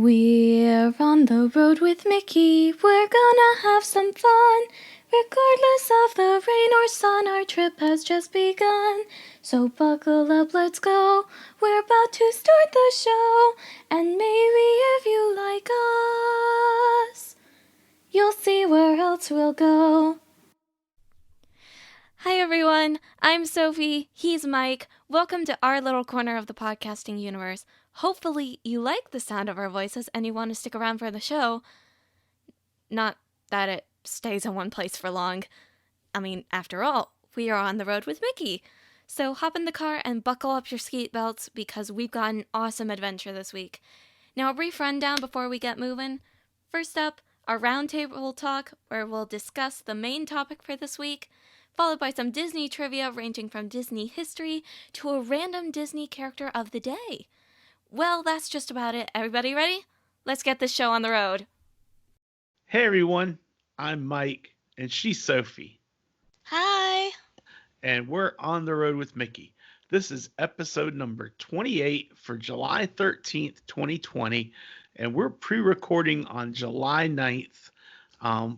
We're on the road with Mickey, we're gonna have some fun. Regardless of the rain or sun, our trip has just begun. So buckle up, let's go, we're about to start the show. And maybe if you like us, you'll see where else we'll go. Hi everyone, I'm Sophie, he's Mike. Welcome to our little corner of the podcasting universe. Hopefully you like the sound of our voices and you want to stick around for the show. Not that it stays in one place for long. I mean, after all, we are on the road with Mickey. So hop in the car and buckle up your seat belts because we've got an awesome adventure this week. Now a brief rundown before we get moving. First up, our roundtable talk where we'll discuss the main topic for this week, followed by some Disney trivia ranging from Disney history to a random Disney character of the day. Well, that's just about it. Everybody ready? Let's get this show on the road. Hey everyone, I'm Mike, and she's Sophie. Hi. And we're on the road with Mickey. This is episode number 28 for July 13th, 2020, and we're pre-recording on July 9th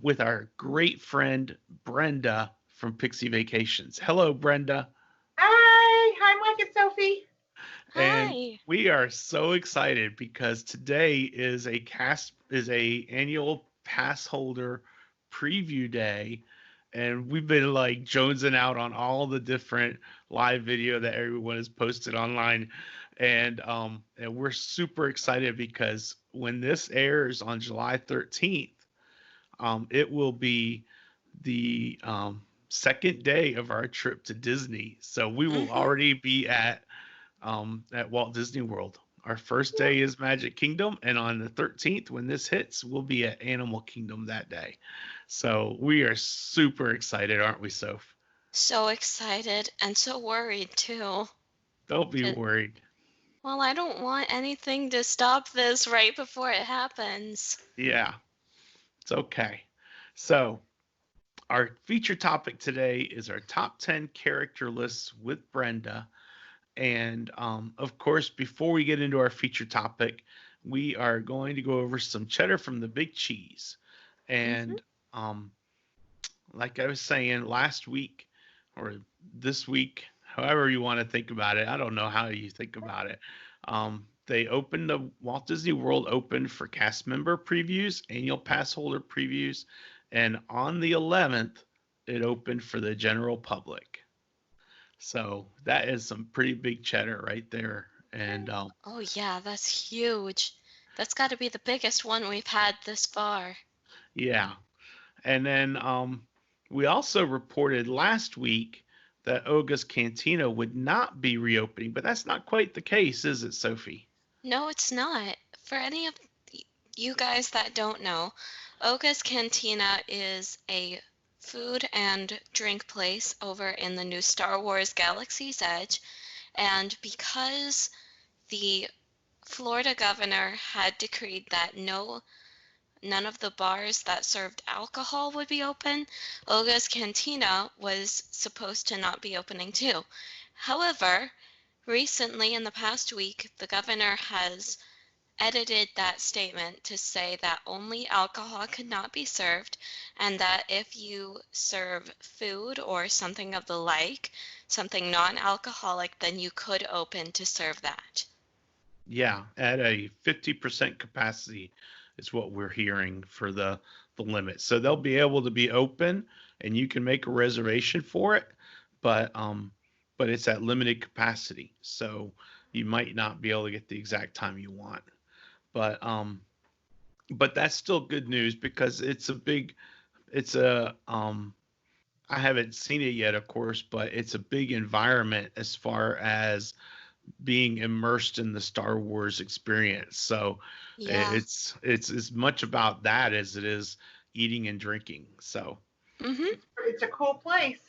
with our great friend Brenda from Pixie Vacations. Hello, Brenda. Hi, Mike and Sophie. And Hi. we are so excited because today is a annual pass holder preview day, and we've been like jonesing out on all the different live video that everyone has posted online, and we're super excited because when this airs on July 13th, it will be the second day of our trip to Disney, so we will already be at Walt Disney World. Our first day is Magic Kingdom, and on the 13th, when this hits, we'll be at Animal Kingdom that day. So we are super excited, aren't we, Soph? So excited and so worried too. Don't be worried. Well, I don't want anything to stop this right before it happens. Yeah, it's okay. So our feature topic today is our top 10 character lists with Brenda. And of course, before we get into our feature topic, we are going to go over some cheddar from the Big Cheese. And like I was saying last week or this week, however you want to think about it, I don't know how you think about it. They opened the Walt Disney World open for cast member previews, annual pass holder previews, and on the 11th, it opened for the general public. So that is some pretty big cheddar right there. And oh yeah, that's huge. That's got to be the biggest one we've had this far. Yeah. And then we also reported last week that Oga's Cantina would not be reopening, but that's not quite the case, is it, Sophie? No, it's not. For any of you guys that don't know, Oga's Cantina is a food and drink place over in the new Star Wars Galaxy's Edge. And because the Florida governor had decreed that none of the bars that served alcohol would be open, Oga's Cantina was supposed to not be opening too. However, recently in the past week, the governor has edited that statement to say that only alcohol could not be served, and that if you serve food or something of the like, something non-alcoholic, then you could open to serve that. Yeah, at a 50% capacity is what we're hearing for the limit. So they'll be able to be open and you can make a reservation for it, but it's at limited capacity. So you might not be able to get the exact time you want. But that's still good news because I haven't seen it yet, of course, but it's a big environment as far as being immersed in the Star Wars experience. So Yeah. it's as much about that as it is eating and drinking. So It's a cool place.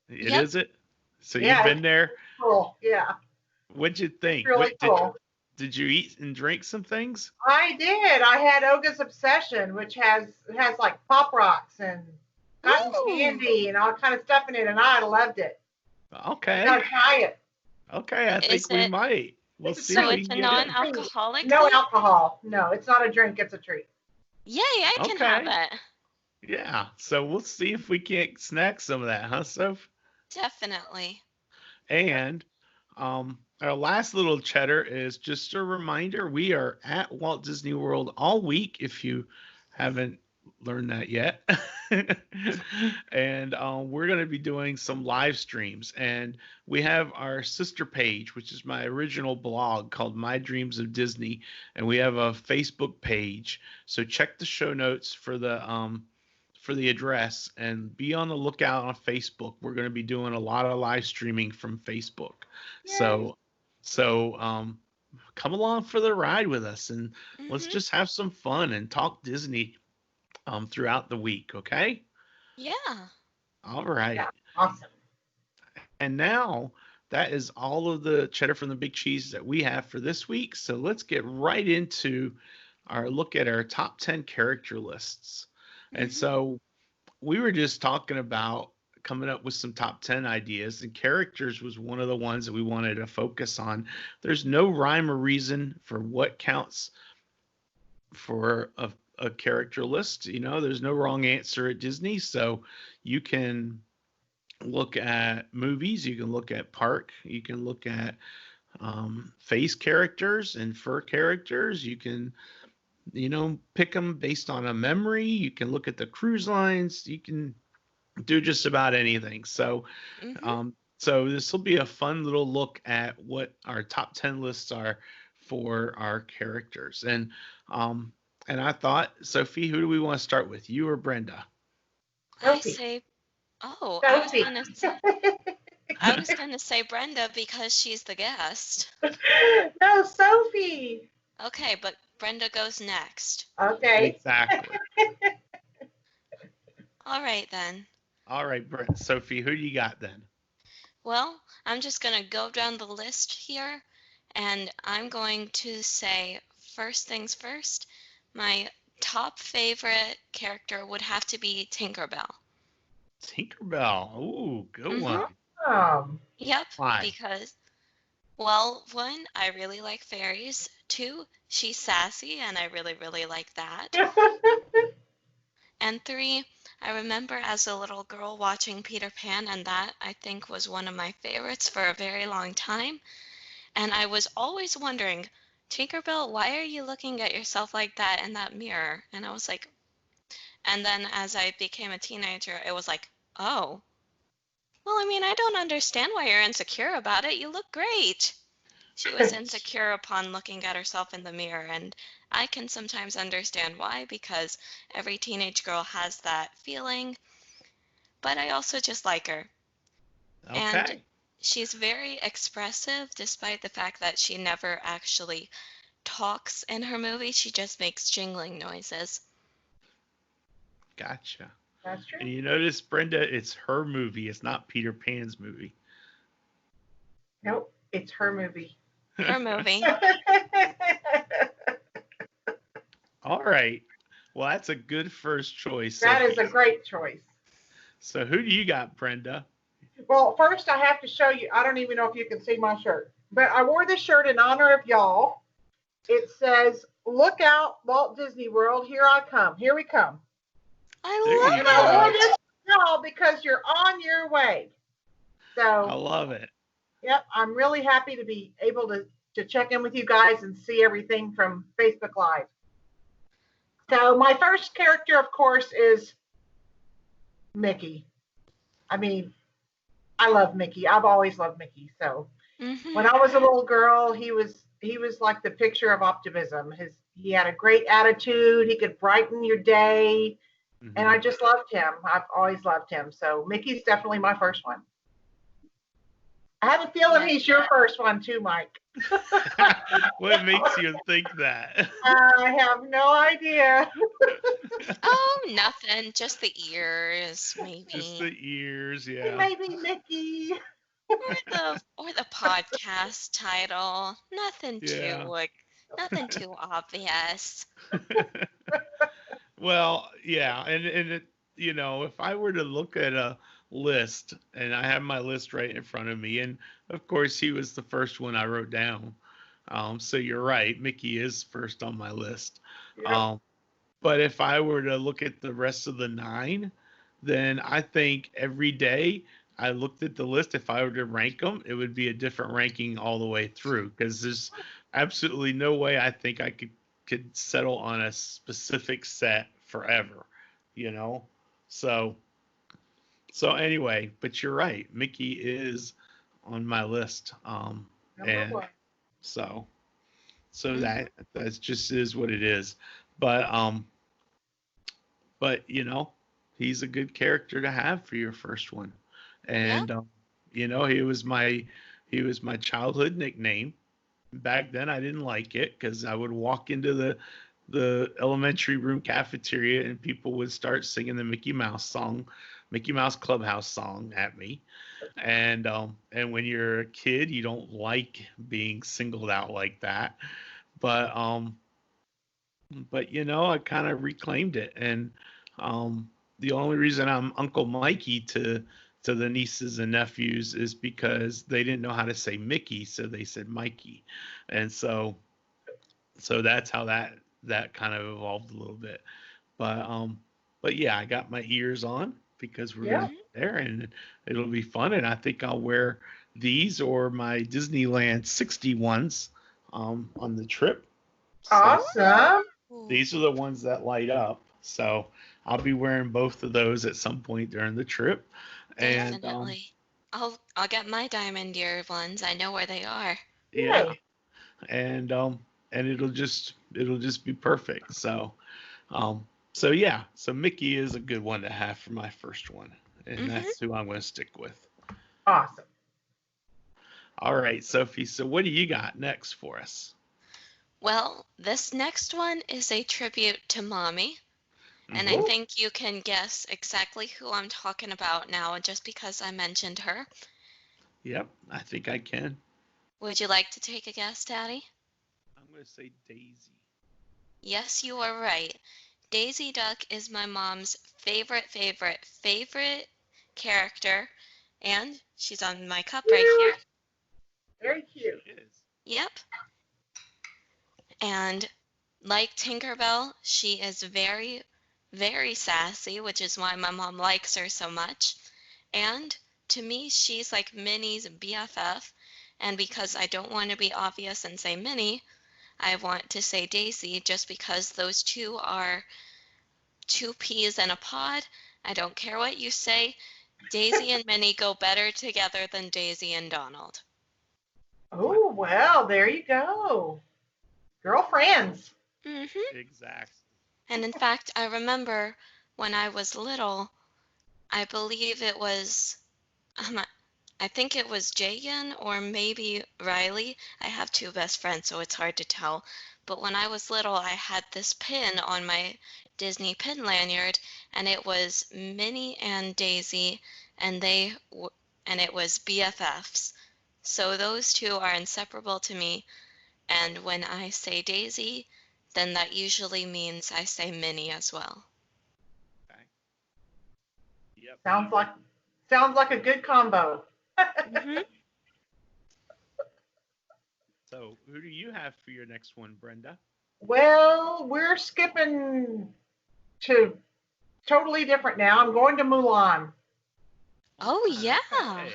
Is it? So Yeah, you've been there? Cool. Yeah. What'd you think? It's really cool. Did you eat and drink some things? I did. I had Oga's Obsession, which has like Pop Rocks and cotton candy and all kind of stuff in it, and I loved it. Okay. You gotta try it. Okay, I think we might. we'll It's a see if So we treat. it's can a get It's in. a treat. non-alcoholic No thing? alcohol. No, it's not a drink. It's a treat. Yay, I can have Okay. it. Yeah. So we'll see if we can't snack some of that, huh, Soph? Definitely. And our last little cheddar is just a reminder we are at Walt Disney World all week if you haven't learned that yet. And we're going to be doing some live streams. And we have our sister page, which is my original blog called My Dreams of Disney. And we have a Facebook page. So check the show notes for the address and be on the lookout on Facebook. We're going to be doing a lot of live streaming from Facebook. Yay. So come along for the ride with us and let's Mm-hmm. just have some fun and talk Disney throughout the week, okay? Yeah. All Yeah. right. Awesome. And now that is all of the cheddar from the big cheese that we have for this week. So let's get right into our look at our top 10 character lists. And Mm-hmm. so we were just talking about coming up with some top 10 ideas, and characters was one of the ones that we wanted to focus on. There's no rhyme or reason for what counts for a character list. You know, there's no wrong answer at Disney. So you can look at movies, you can look at park, you can look at face characters and fur characters. You can, pick them based on a memory. You can look at the cruise lines. You can do just about anything. Mm-hmm. So this will be a fun little look at what our top 10 lists are for our characters. And I thought, Sophie, who do we want to start with? You or Brenda? I Sophie. say, oh, Sophie. I was gonna say Brenda because she's the guest. No, Sophie. Okay, but Brenda goes next. Okay. Exactly. All right then. All right, Sophie, who do you got then? Well, I'm just gonna go down the list here, and I'm going to say first things first. My top favorite character would have to be Tinkerbell. Tinkerbell. Ooh, good Mm-hmm. one. Yep, Why? because, well, one, I really like fairies. Two, she's sassy, and I really, really like that. And three, I remember as a little girl watching Peter Pan, and that I think was one of my favorites for a very long time. And I was always wondering, Tinkerbell, why are you looking at yourself like that in that mirror? And I was like, and then as I became a teenager, it was like, oh, well, I mean, I don't understand why you're insecure about it. You look great. She was insecure upon looking at herself in the mirror, and I can sometimes understand why, because every teenage girl has that feeling, but I also just like her. And Okay. she's very expressive, despite the fact that she never actually talks in her movie. She just makes jingling noises. Gotcha. That's true. And you notice, Brenda, it's her movie. It's not Peter Pan's movie. Nope, it's her movie. Her movie. All right. Well, that's a good first choice. That is Sophie. a great choice. So who do you got, Brenda? Well, first I have to show you. I don't even know if you can see my shirt, but I wore this shirt in honor of y'all. It says, "Look out, Walt Disney World, here I come. Here we come." I There you love And I go. wore it. this for y'all because you're on your way. I So, love it. yep, I'm really happy to be able to check in with you guys and see everything from Facebook Live. So my first character, of course, is Mickey. I mean, I love Mickey. I've always loved Mickey. So Mm-hmm. when I was a little girl, he was like the picture of optimism. He had a great attitude. He could brighten your day, and I just loved him. I've always loved him. So Mickey's definitely my first one. I have a feeling he's your first one too, Mike. What makes you think that? I have no idea. Oh, nothing. Just the ears, maybe. Just the ears, yeah. Maybe Mickey. Or the podcast title. Nothing Yeah. nothing too obvious. Well, yeah, and it, if I were to look at a list, and I have my list right in front of me, and of course he was the first one I wrote down. So you're right. Mickey is first on my list. Yep. Um, but if I were to look at the rest of the nine, then I think every day I looked at the list. If I were to rank them, it would be a different ranking all the way through because there's absolutely no way I think I could settle on a specific set forever, you know. So anyway, but you're right. Mickey is on my list. Number And one. so Hmm. that's just is what it is. But he's a good character to have for your first one. Yep. And he was my childhood nickname. Back then I didn't like it because I would walk into the elementary room cafeteria and people would start singing the Mickey Mouse Clubhouse song at me. And when you're a kid, you don't like being singled out like that. But I kind of reclaimed it, and the only reason I'm Uncle Mikey to the nieces and nephews is because they didn't know how to say Mickey, so they said Mikey, and so that's how that kind of evolved a little bit. But yeah, I got my ears on because we're gonna Yeah. be there, and it'll be fun, and I think I'll wear these or my Disneyland 60 ones on the trip. So Awesome. Ooh, these are the ones that light up. So I'll be wearing both of those at some point during the trip. And definitely. I'll get my diamond ear ones. I know where they are. yeah, Yay. and it'll just be perfect. So yeah, so Mickey is a good one to have for my first one, and Hmm. that's who I'm going to stick with. Awesome. All right, Sophie. So what do you got next for us? Well, this next one is a tribute to Mommy, and I Mm-hmm. Ooh, think you can guess exactly who I'm talking about now just because I mentioned her. Yep, I think I can. Would you like to take a guess, Daddy? I'm going to say Daisy. Yes, you are right. Daisy Duck is my mom's favorite character, and she's on my cup right cute. here. Very She cute. is. Yep. And like Tinkerbell, she is very sassy, which is why my mom likes her so much. And to me, she's like Minnie's BFF. And because I don't want to be obvious and say Minnie, I want to say Daisy just because those two are two peas in a pod. I don't care what you say. Daisy and Minnie go better together than Daisy and Donald. Wow. Oh, well, there you go. Girlfriends. Hmm. Exactly. And in fact, I remember when I was little, I believe it was, um, I think it was Jagan or maybe Riley. I have two best friends, so it's hard to tell. But when I was little, I had this pin on my Disney pin lanyard, and it was Minnie and Daisy, and and it was BFFs. So those two are inseparable to me. And when I say Daisy, then that usually means I say Minnie as well. Okay. Yep. Sounds like a good combo. Hmm. So who do you have for your next one, Brenda? Well, we're skipping to totally different now. I'm going to Mulan. Oh, Mulan. yeah. Okay.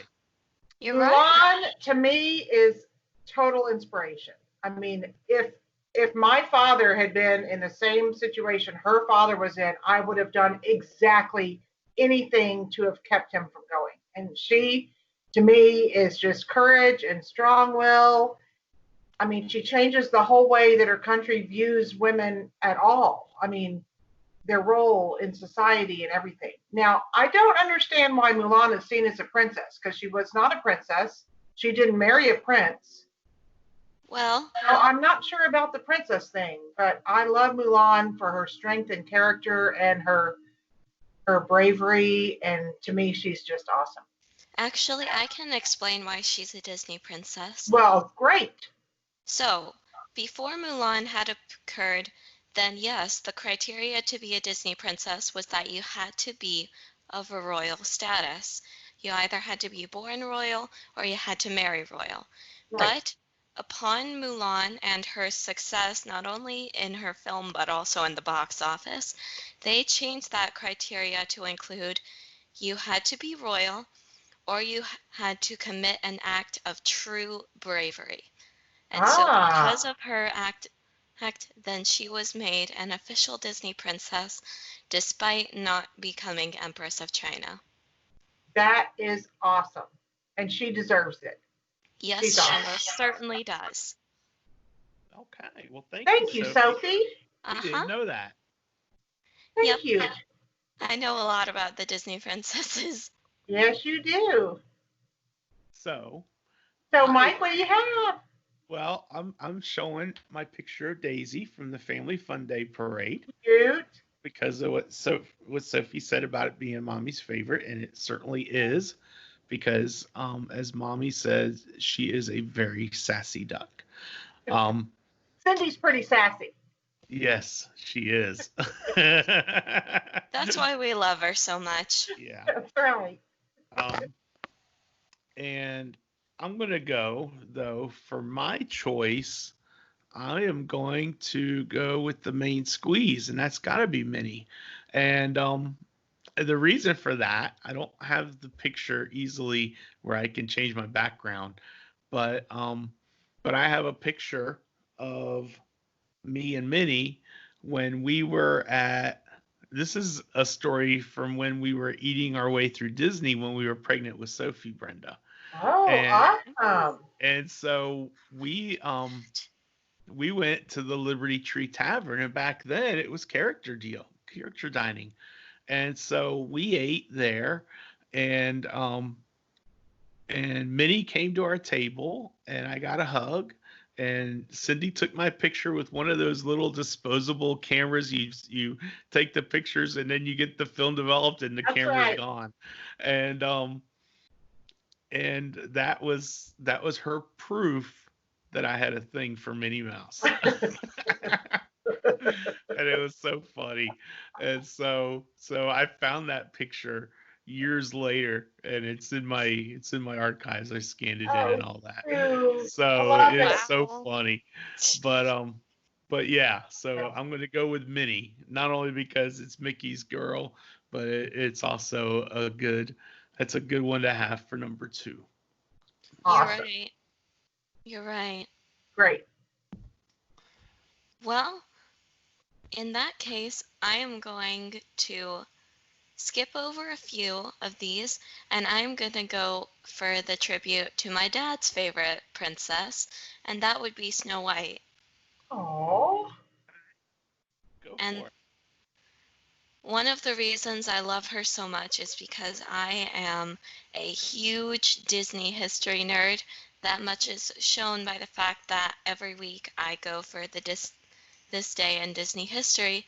You're right. Mulan to me is total inspiration. I mean, if my father had been in the same situation her father was in, I would have done exactly anything to have kept him from going. And she, to me, is just courage and strong will. I mean, she changes the whole way that her country views women at all. I mean, their role in society and everything. Now, I don't understand why Mulan is seen as a princess because she was not a princess. She didn't marry a prince. Well, So I'm not sure about the princess thing, but I love Mulan for her strength and character and her bravery. And to me, she's just awesome. actually, I can explain why she's a Disney princess. Well, great. So, before Mulan had occurred, then yes, the criteria to be a Disney princess was that you had to be of a royal status. You either had to be born royal or you had to marry royal. Right. But Upon Mulan and her success, not only in her film but also in the box office, they changed that criteria to include you had to be royal or you had to commit an act of true bravery. And so because Ah, of her act, then she was made an official Disney princess despite not becoming Empress of China. that is awesome. And she deserves it. Yes, She's she awesome. most certainly does. Okay. Well, thank you, Thank you, Sophie. Sophie. We Uh-huh. didn't know that. Yep. Thank you. I know a lot about the Disney princesses. Yes, you do. So, So, I Mike, what do you have? well, I'm showing my picture of Daisy from the Family Fun Day parade Cute. because of what Sophie said about it being mommy's favorite, and it certainly is. Because, as mommy says, she is a very sassy duck. Um, Cindy's pretty sassy. yes, she is. That's why we love her so much. Yeah. That's right. Um, and I'm gonna go though for my choice. I am going to go with the main squeeze, and that's got to be Minnie. And the reason for that, I don't have the picture easily where I can change my background, but I have a picture of me and Minnie when we were at. This is a story from when we were eating our way through Disney when we were pregnant with Sophie, Brenda, Oh, and awesome. so we went to the Liberty Tree Tavern, and back then it was character dining, and so we ate there, and Minnie came to our table, and I got a hug. And Cindy took my picture with one of those little disposable cameras. You take the pictures and then you get the film developed and the That's camera's right. gone. And that was her proof that I had a thing for Minnie Mouse. And it was so funny. And so I found that picture years later, and it's in my archives. I scanned it in Oh, and all that. cute. I So love it's it. so Wow. funny. But yeah, so I'm gonna go with Minnie, not only because it's Mickey's girl, but it's also that's a good one to have for number two. You're Awesome. right. You're right. Great. Well, in that case, I am going to skip over a few of these, and I'm going to go for the tribute to my dad's favorite princess, and that would be Snow White. Oh, Go And for it. one of the reasons I love her so much is because I am a huge Disney history nerd. That much is shown by the fact that every week I go for this day in Disney history,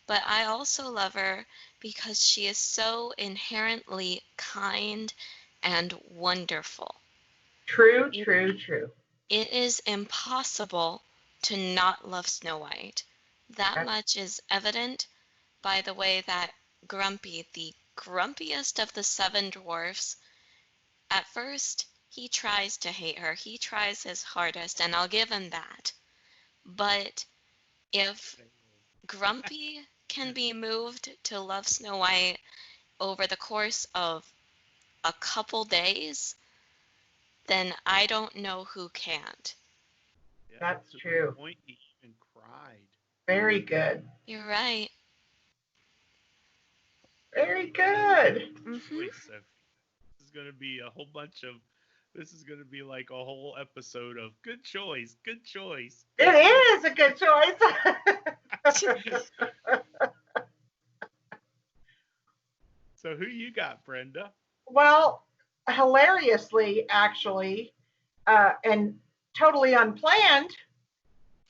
but I also love her because she is so inherently kind and wonderful. true, It, true, true. it is impossible to not love Snow White. That That's much is evident by the way that Grumpy, the grumpiest of the seven dwarfs, at first he tries to hate her. He tries his hardest, and I'll give him that. But if Grumpy can be moved to love Snow White over the course of a couple days, then I don't know who can't. Yeah, that's to the true. point he even cried. Very good. You're right. Very good. Good Mm-hmm. choice, Sophie. This is gonna be a whole bunch of. This is gonna be like a whole episode of good choice, good choice. It is a good choice. So who you got, Brenda? Well, hilariously, actually, and totally unplanned,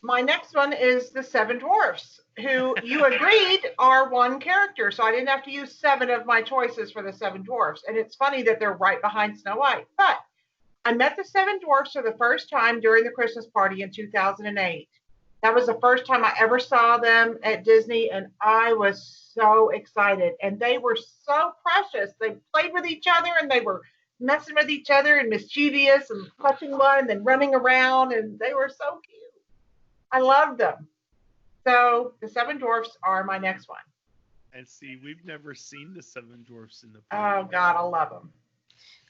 my next one is the Seven Dwarfs, who you agreed are one character. So I didn't have to use seven of my choices for the Seven Dwarfs. And it's funny that they're right behind Snow White. But I met the Seven Dwarfs for the first time during the Christmas party in 2008. That was the first time I ever saw them at Disney, and I was so excited. And they were so precious. They played with each other, and they were messing with each other and mischievous and clutching one and then running around, and they were so cute. I loved them. So the Seven Dwarfs are my next one. And see, we've never seen the Seven Dwarfs in the Oh park. God, I love them.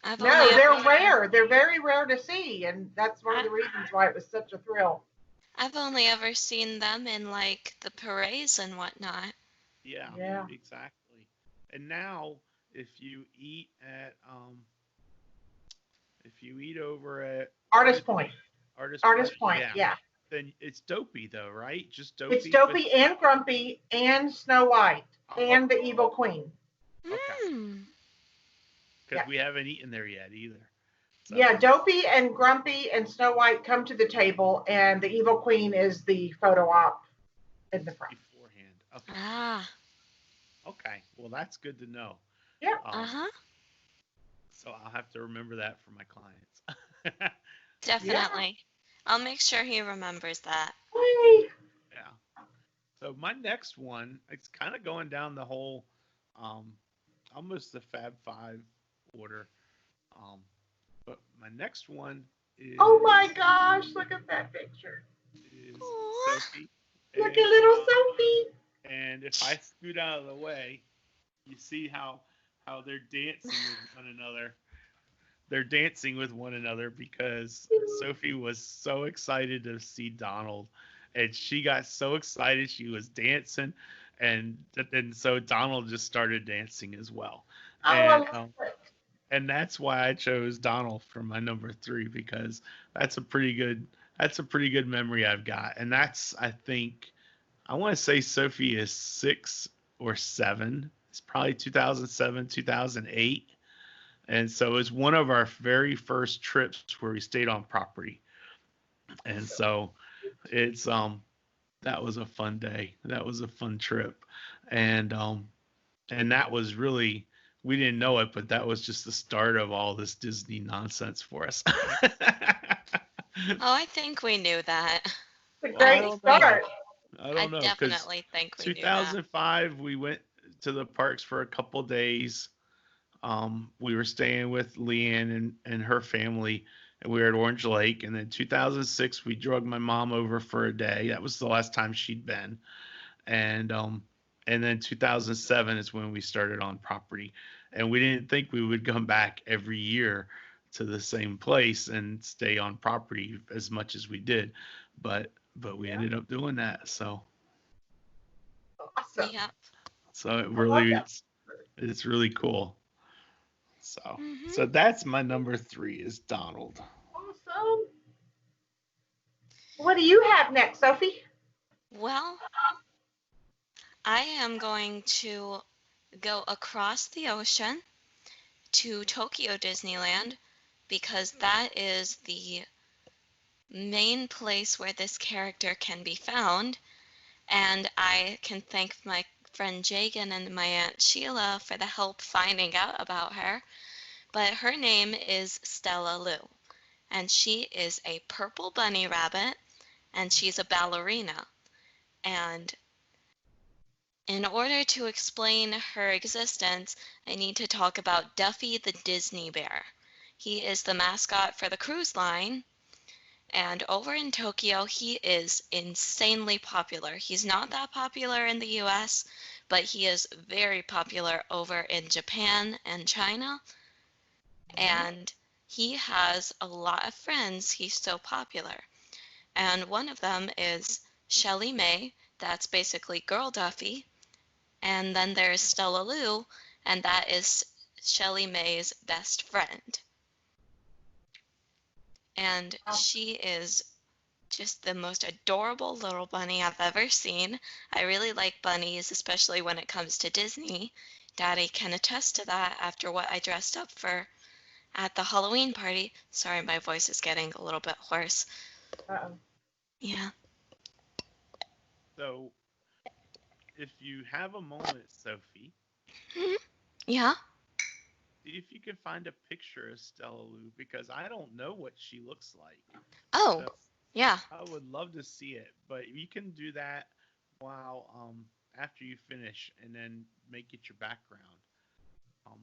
I've No, only they're ever, rare. They're very rare to see, and that's one of the I- reasons why it was such a thrill. I've only ever seen them in like the parades and whatnot. Yeah, Yeah. exactly. And now, if you eat at if you eat over at what is Artist it? Point. Artist Point, Artist Point. yeah, Yeah. then it's Dopey though, right? Just It's Dopey with. Dopey and Grumpy and Snow White Oh, and the Evil Queen. okay, Hmm. because Yeah. we haven't eaten there yet either. So Yeah, Dopey and Grumpy and Snow White come to the table, and the Evil Queen is the photo op in the front. beforehand. Okay, Ah. okay. Well, that's good to know. Yeah. Uh-huh. So I'll have to remember that for my clients. Yeah. Definitely. I'll make sure he remembers that. Yay. Yeah. So my next one, it's kind of going down the whole, um, almost the Fab Five order. Um, but my next one Oh my gosh, look at that picture. is Aw. Sophie. Look And at little Sophie. and if I scoot out of the way, you see how they're dancing with one another. They're dancing with one another because Sophie was so excited to see Donald, and she got so excited she was dancing, and so Donald just started dancing as well, Oh, I and love it. and that's why I chose Donald for my number three because that's a pretty good memory I've got, and that's I think I want to say Sophie is 6 or 7. It's probably 2007, 2008. And so it was one of our very first trips where we stayed on property. And so it's that was a fun day. That was a fun trip. And that was really we didn't know it, but that was just the start of all this Disney nonsense for us. Oh, I think we knew that. It's a Well, I great don't know. start. I I don't know because definitely think we knew that. 2005 we went to the parks for a couple days. We were staying with Leanne and her family, and we were at Orange Lake. And then 2006, we drug my mom over for a day. That was the last time she'd been. And then 2007 is when we started on property. And we didn't think we would come back every year to the same place and stay on property as much as we did, but we ended up doing that. So Awesome. Yep. it I love really that. it's really cool. So Hmm. so that's my number three is Donald. Awesome. What do you have next, Sophie? Well, I am going to go across the ocean to Tokyo Disneyland because that is the main place where this character can be found. And I can thank my friend Jagan and my Aunt Sheila for the help finding out about her. But her name is Stella Lou, and she is a purple bunny rabbit, and she's a ballerina. And in order to explain her existence, I need to talk about Duffy the Disney Bear. He is the mascot for the cruise line, and over in Tokyo, he is insanely popular. He's not that popular in the US, but he is very popular over in Japan and China. And he has a lot of friends. He's so popular. And one of them is Shelly May, that's basically Girl Duffy. And then there's Stella Lou, and that is Shelly May's best friend. And she is just the most adorable little bunny I've ever seen. I really like bunnies, especially when it comes to Disney. Daddy can attest to that after what I dressed up for at the Halloween party. Sorry, my voice is getting a little bit hoarse. Uh-oh. Yeah. So if you have a moment, Sophie, Yeah. see if you can find a picture of Stella Lou because I don't know what she looks like. Oh, So yeah. I would love to see it, but you can do that while after you finish and then make it your background. Um,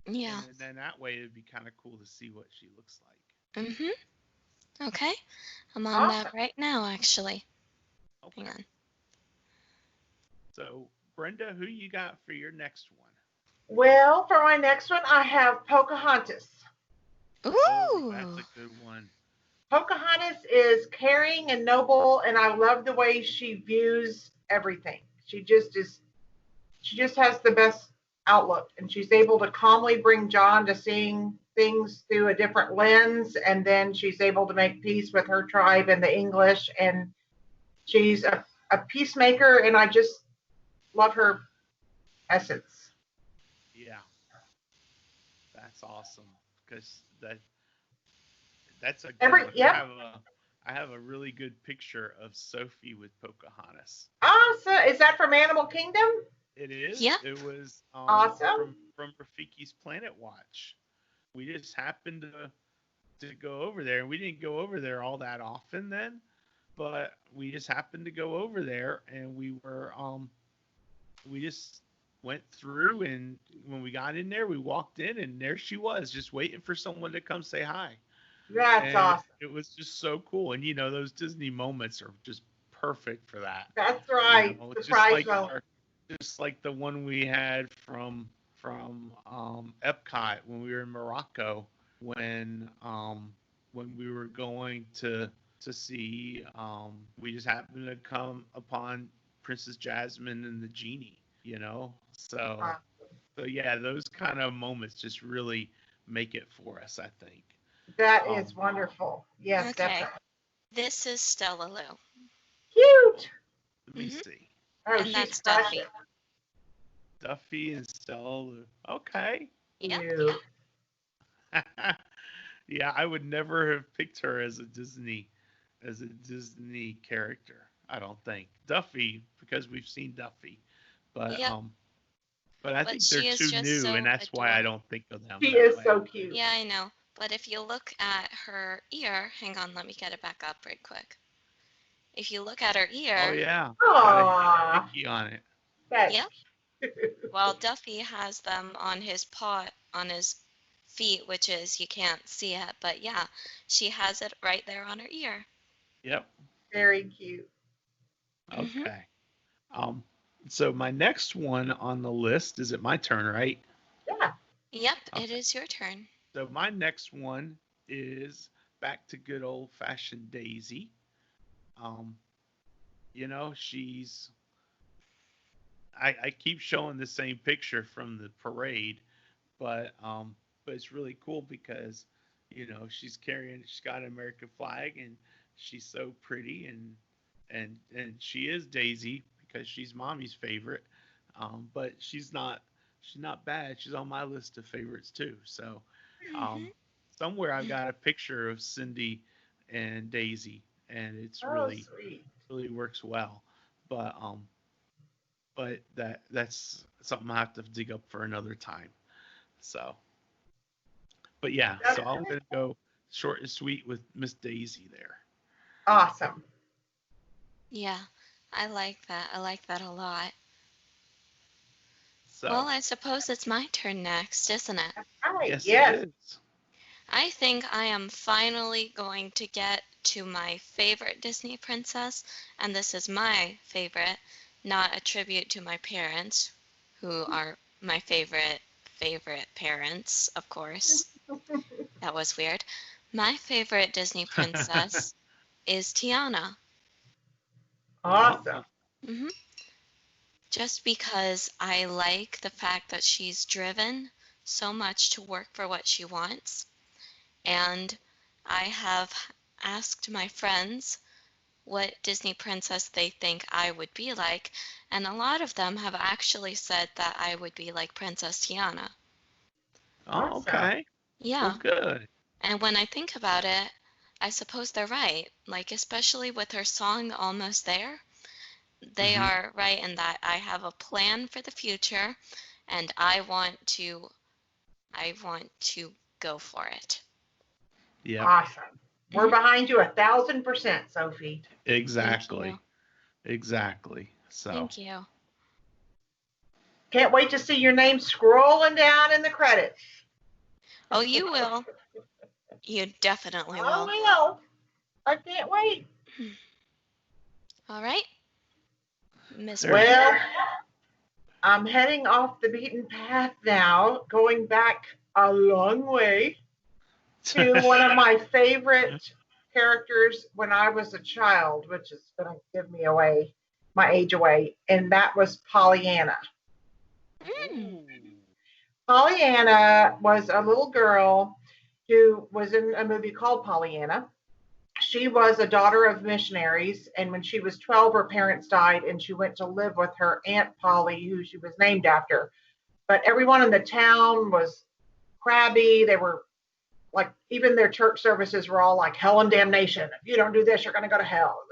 Yeah. And then that way it'd be kind of cool to see what she looks like. Mhm. Okay. I'm on Awesome. that right now, actually. Hang Okay. on. So, Brenda, who you got for your next one? Well, for my next one, I have Pocahontas. Oh, that's Ooh. a good one. Pocahontas is caring and noble, and I love the way she views everything. She just has the best outlook, and she's able to calmly bring John to seeing things through a different lens, and then she's able to make peace with her tribe and the English, and she's a peacemaker, and I just love her essence. Yeah, that's awesome because that's a good one. Yep. I have a really good picture of Sophie with Pocahontas. Awesome. Is that from Animal Kingdom? It is. Yep. It was Awesome. from Rafiki's Planet Watch. We just happened to go over there, and we didn't go over there all that often then, but we just happened to go over there, and we just went through, and when we got in there, we walked in, and there she was, just waiting for someone to come say hi. That's And awesome. it was just so cool. And those Disney moments are just perfect for that. That's right. It's Surprise zone. just like the one we had from Epcot when we were in Morocco when we were going to see we just happened to come upon Princess Jasmine and the genie. So yeah, those kind of moments just really make it for us, I think. That Um, is wonderful. Yes, Okay. definitely. This is Stella Lou. Cute. Let me Mhm. see. Oh, And she's that's precious. Duffy. Duffy and Stella Lou. Okay. Yep. Cute. Yeah, I would never have picked her as a Disney character. I don't think Duffy because we've seen Duffy, but Yep. I But think they're she is too just new, and so that's why I adorable. don't think of them She that is way. so cute. Yeah, I know. But if you look at her ear, hang on, let me get it back up right quick. If you look at her Oh ear, yeah, got a Aww. Mickey on it. That's yep, while Duffy has them on his paw, on his feet, which is, you can't see it, but yeah, she has it right there on her ear. Yep. very cute. Mm-hmm. Okay. Um. So my next one on the list is it my turn, right? Yeah. Yep, it Okay. is your turn. So my next one is back to good old fashioned Daisy. Um, she's I keep showing the same picture from the parade, but it's really cool because she's got an American flag and she's so pretty and she is Daisy because she's mommy's favorite. But she's not bad. She's on my list of favorites too. So Mm-hmm. um, somewhere I've got a picture of Cindy and Daisy, and it's Oh, sweet. really works well. But that's something I have to dig up for another time. So, but yeah, That's so I'm gonna go short and sweet with Miss Daisy there. awesome. Yeah, I like that. I like that a lot. Well, So I suppose it's my turn next, isn't it? All right. yes, it Yes. is. I think I am finally going to get to my favorite Disney princess, and this is my favorite, not a tribute to my parents, who are my favorite parents, of course. That was weird. My favorite Disney princess is Tiana. Awesome. Oh, hmm Just because I like the fact that she's driven so much to work for what she wants. And I have asked my friends what Disney princess they think I would be like, and a lot of them have actually said that I would be like Princess Tiana. oh, Awesome. okay. Well, Yeah, good. and when I think about it, I suppose they're right. Like, especially with her song Almost There, they Hmm. are right in that I have a plan for the future and I want to go for it. Yep. Awesome. We're hmm behind you 1,000%, Sophie. Thank you. Exactly. Exactly. So, Thank you. Can't wait to see your name scrolling down in the credits. Oh, you will. You definitely I will. will. I can't wait. All right. Miss There you Well, Brenda. I'm heading off the beaten path now, going back a long way to one of my favorite characters when I was a child, which is going to give me away, my age away, and that was Pollyanna. Mm. Pollyanna was a little girl who was in a movie called Pollyanna. She was a daughter of missionaries, and when she was 12, her parents died, and she went to live with her Aunt Polly, who she was named after. But everyone in the town was crabby. They were like, even their church services were all like hell and damnation. If you don't do this, you're going to go to hell.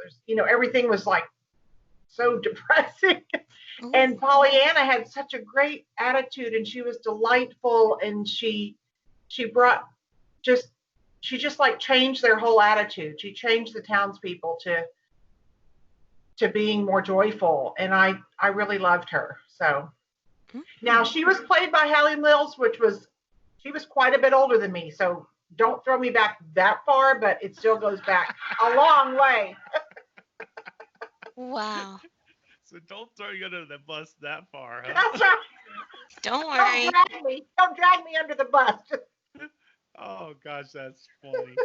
Everything was like so depressing. Ooh. And Pollyanna had such a great attitude, and she was delightful, and she brought just she just like changed their whole attitude. She changed the townspeople to being more joyful, and I really loved her. So now she was played by Hallie Mills, she was quite a bit older than me. So don't throw me back that far, but it still goes back a long way. Wow. So don't throw you under the bus that far, huh? That's right. Don't worry. Don't drag me under the bus. Oh gosh, that's funny.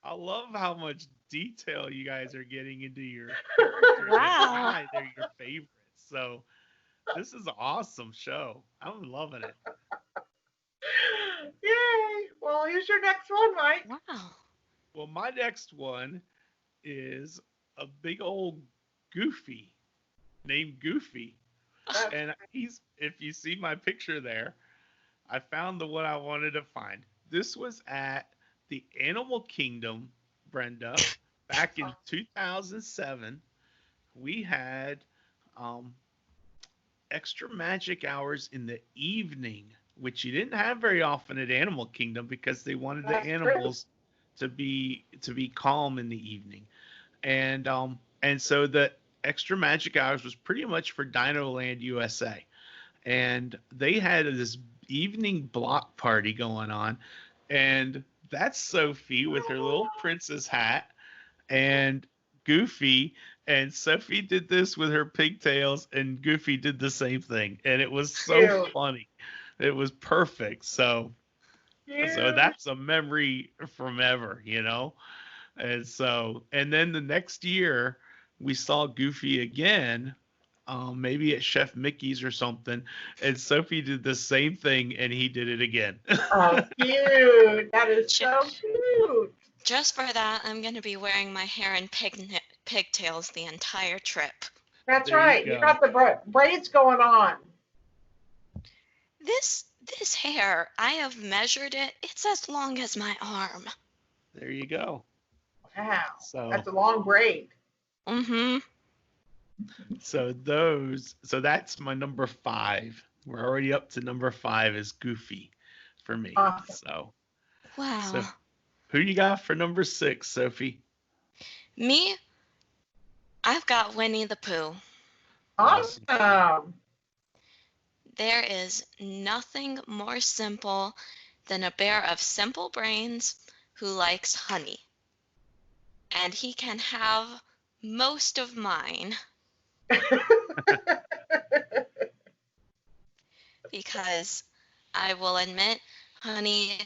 I love how much detail you guys are getting into your characters. Wow. Why they're your favorites. So this is an awesome show. I'm loving it. Yay. Well, here's your next one, Mike. Wow. Well, my next one is a big old Goofy named Goofy. And if you see my picture there, I found the one I wanted to find. This was at the Animal Kingdom, Brenda, back in 2007. We had extra magic hours in the evening, which you didn't have very often at Animal Kingdom because they wanted the animals to be calm in the evening. And so the extra magic hours was pretty much for Dino Land USA. And they had this evening block party going on, and that's Sophie with her little princess hat, and Goofy, and Sophie did this with her pigtails, and Goofy did the same thing, and it was so funny. It was perfect. So that's a memory from ever, And then the next year we saw Goofy again, maybe at Chef Mickey's or something, and Sophie did the same thing, and he did it again. Oh, cute. That is so cute. Just for that, I'm going to be wearing my hair in pigtails the entire trip. That's There right. you You go. got the braids going on. This hair, I have measured it. It's as long as my arm. There you go. Wow. So That's a long braid. Mm-hmm. so that's my number 5. We're already up to number 5 is Goofy for me. Awesome. So Wow. who you got for number 6, Sophie? Me, I've got Winnie the Pooh. Awesome. There is nothing more simple than a bear of simple brains who likes honey. And he can have most of mine. Because I will admit, honey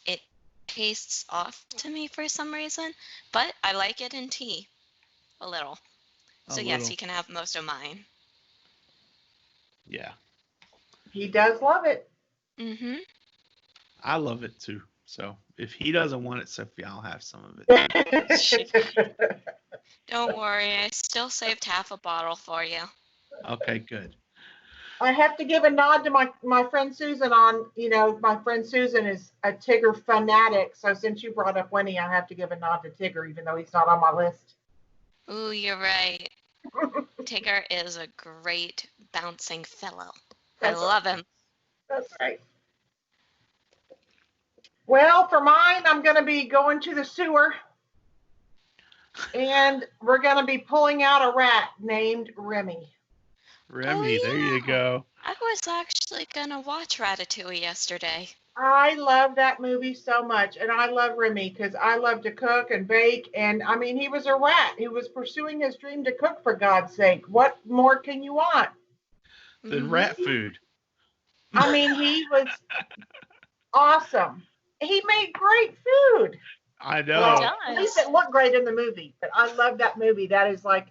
it tastes off to me for some reason, but I like it in tea a little. So yes, he can have most of mine. Yeah. He does love it. Mm-hmm. I love it too. So if he doesn't want it, Sophie, I'll have some of it. Don't worry, I still saved half a bottle for you. Okay, good. I have to give a nod to my friend Susan my friend Susan is a Tigger fanatic. So since you brought up Winnie, I have to give a nod to Tigger, even though he's not on my list. Ooh, you're right. Tigger is a great bouncing fellow. I love him. That's right. Well, for mine, I'm going to be going to the sewer. And we're going to be pulling out a rat named Remy. Remy, there you yeah. go. I was actually gonna watch Ratatouille yesterday. I love that movie so much, and I love Remy because I love to cook and bake. And I mean, he was a rat. He was pursuing his dream to cook, for God's sake. What more can you want? Then Mm-hmm. rat food. I mean, he was awesome. He made great food. I He Well, know. at least does. it looked great in the movie. But I love that movie. That is like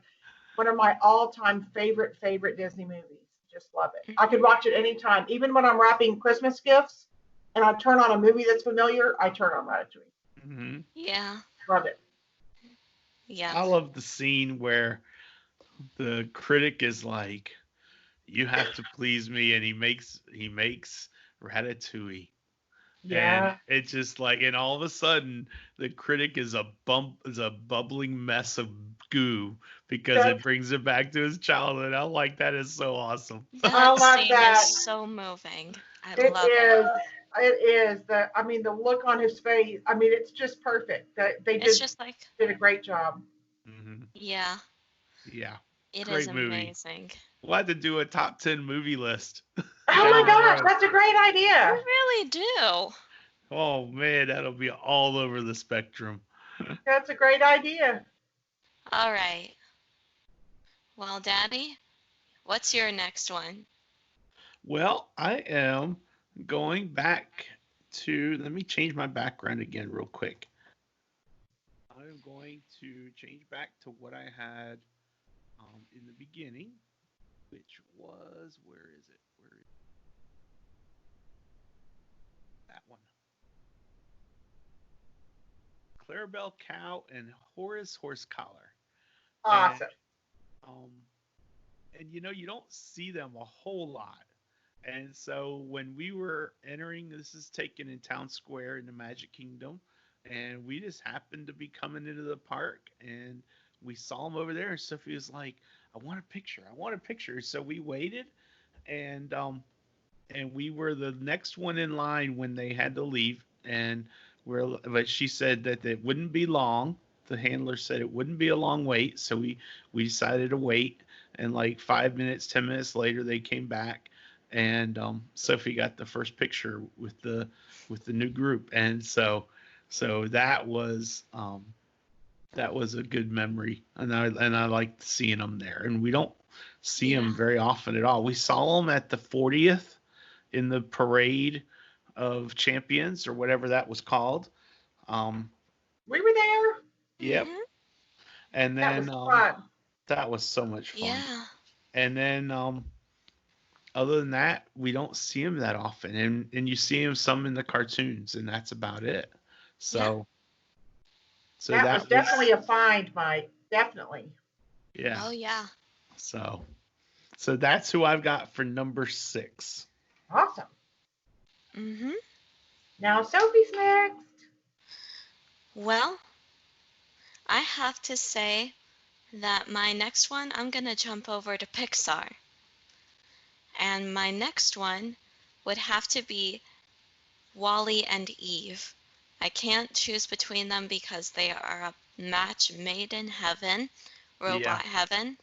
one of my all-time favorite Disney movies. Just love it. I could Mhm. watch it anytime, even when I'm wrapping Christmas gifts, and I turn on a movie that's familiar. I turn on Ratatouille. Hmm. Yeah. Love it. Yep. I love the scene where the critic is like, "You have to please me," and he makes Ratatouille, and Yeah. it's just like, and all of a sudden, the critic is a bubbling mess of goo because it That's brings it back to his childhood. I like that is so awesome. I That love scene is that. so moving. I It love it. is. It is. I mean, the look on his face. I mean, it's just perfect. They It's just just like, did a great job. Hmm. yeah, Yeah, it is great movie. amazing. We'll have to do a top 10 movie list Oh my down the Yeah, gosh, road. that's a great we idea. really do. Oh man, that'll be all over the spectrum. That's a great idea. All right. Well, Daddy, what's your next one? Well, I am going back let me change my background again real quick. I'm going to change back to what I had in the beginning, which was, where is it? Where is that one? Clarabelle Cow and Horace Horsecollar. And Awesome. um, you don't see them a whole lot. And so when we were entering, this is taken in Town Square in the Magic Kingdom, and we just happened to be coming into the park, and we saw them over there, and Sophie was like, "I want a picture. I want a picture." So we waited, and we were the next one in line when they had to leave, but she said that it wouldn't be long. The handler said it wouldn't be a long wait, so we decided to wait. And like 5 minutes, 10 minutes later, they came back, and Sophie got the first picture with the new group, and so that was a good memory, and I liked seeing them there, and we don't see Yeah. them very often at all. We saw them at the 40th in the parade of champions or whatever that was called. Um, We were there. yep. Mhm. And That then was fun. that was so much fun. Yeah. And then other than that, we don't see him that often, and you see him some in the cartoons, and that's about it. Yeah. So That was that was definitely a find, Mike. Definitely. yeah. Oh yeah. So so that's who I've got for number 6. Awesome. Mhm. Now Sophie's next. Well, I have to say that my next one, I'm gonna jump over to Pixar, and my next one would have to be Wally and Eve. I can't choose between them because they are a match made in heaven, Yeah. robot heaven,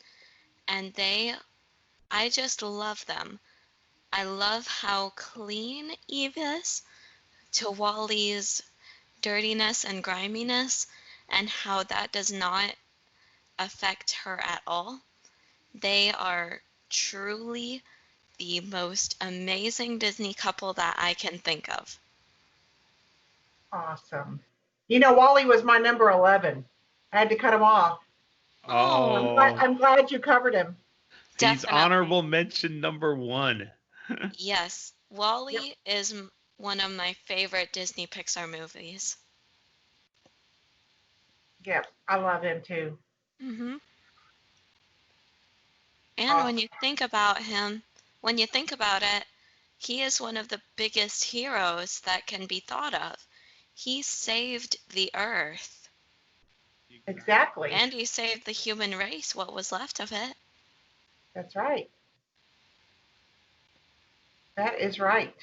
and I just love them. I love how clean Eve is to Wally's dirtiness and griminess, and how that does not affect her at all. They are truly the most amazing Disney couple that I can think of. Awesome. You know, Wally was my number 11. I had to cut him off. Oh, Oh, I'm glad you covered him. he's definitely. honorable mention number 1. Yes, Yep. Wally is one of my favorite Disney Pixar movies. Yep. I love him too. Hmm. And Awesome. when you think about it, he is one of the biggest heroes that can be thought of. He saved the earth, Exactly. Exactly. and he saved the human race, what was left of it. That's right. That is right.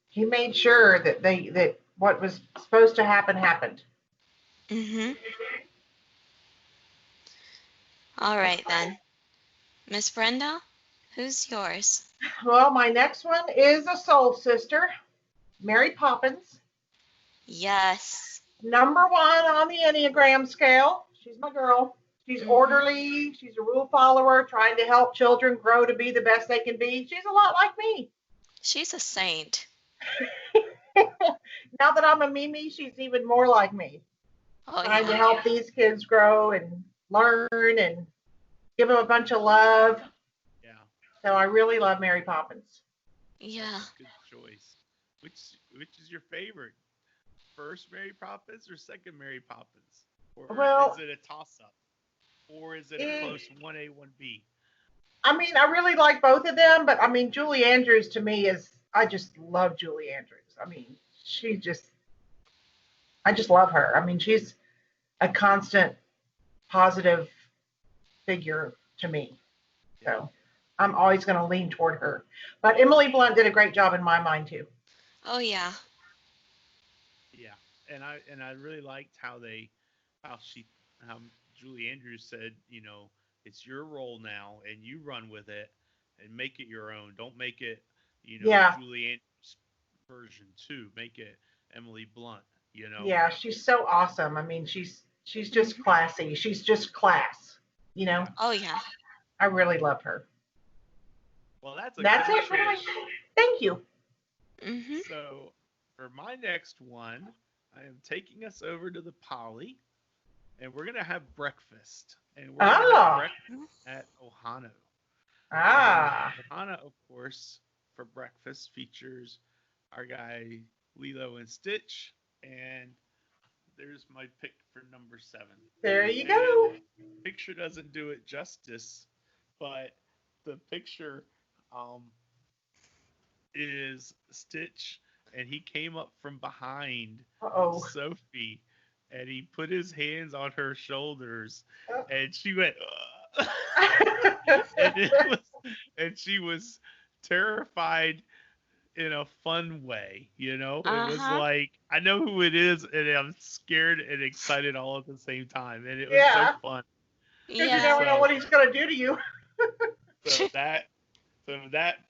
He made sure that what was supposed to happen happened. Hmm. All That's right right. then. Miss Brenda, Who's yours? Well, my next one is a soul sister, Mary Poppins. Yes. Number one on the Enneagram scale. She's my girl. She's orderly. She's a rule follower, trying to help children grow to be the best they can be. She's a lot like me. She's a saint. Now that I'm a Mimi, she's even more like me. Oh, Trying to yeah. help these kids grow and learn and give them a bunch of love. Yeah. So I really love Mary Poppins. Yeah. Good choice. Which is your favorite? First Mary Poppins or second Mary Poppins? Or Well, is it a toss-up? Or is it a close 1A, 1B? I mean, I really like both of them, but I mean, Julie Andrews to me I just love Julie Andrews. I mean, I just love her. I mean, she's a constant positive figure to me. So I'm always going to lean toward her. But Emily Blunt did a great job in my mind too. Oh, yeah. Yeah. And I really liked how Julie Andrews said, it's your role now and you run with it and make it your own. Don't make it, Yeah. Julie Andrews version 2. Make it Emily Blunt. Yeah, she's so awesome. I mean, she's just classy. She's just class. Oh, yeah. I really love her. Well, that's it for me. Thank you. So for my next one, I am taking us over to the Poly, and we're gonna have breakfast, and we're gonna have breakfast at Ohana. Ohana, of course, for breakfast features our guy Lilo and Stitch, and there's my pick for number 7. There you go. Picture doesn't do it justice, but the picture is Stitch, and he came up from behind Sophie, and he put his hands on her shoulders, and she went, and she was terrified in a fun way, It was like, I know who it is, and I'm scared and excited all at the same time, and it was so fun. Because you never know what he's going to do to you. So that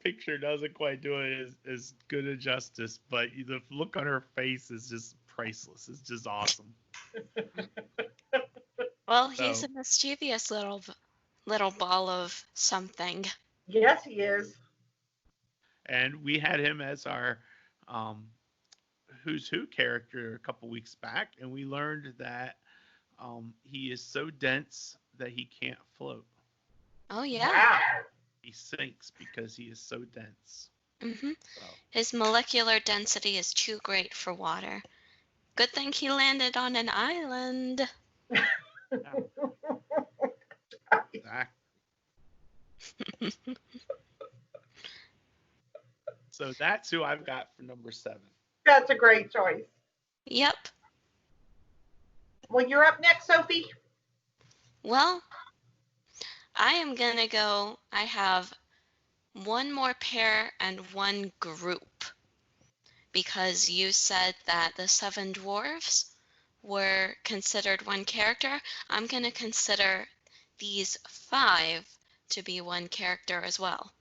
picture doesn't quite do it as good a justice, but the look on her face is just priceless. It's just awesome. Well, he's a mischievous little ball of something. Yes, he is. And we had him as our Who's Who character a couple weeks back, and we learned that he is so dense that he can't float. Oh, yeah. Wow. He sinks because he is so dense. His molecular density is too great for water. Good thing he landed on an island. Exactly. So that's who I've got for number 7. That's a great choice. Yep. Well, you're up next, Sophie. Well, I am going to go. I have one more pair and one group, because you said that the 7 dwarves were considered one character. I'm going to consider these 5 to be one character as well.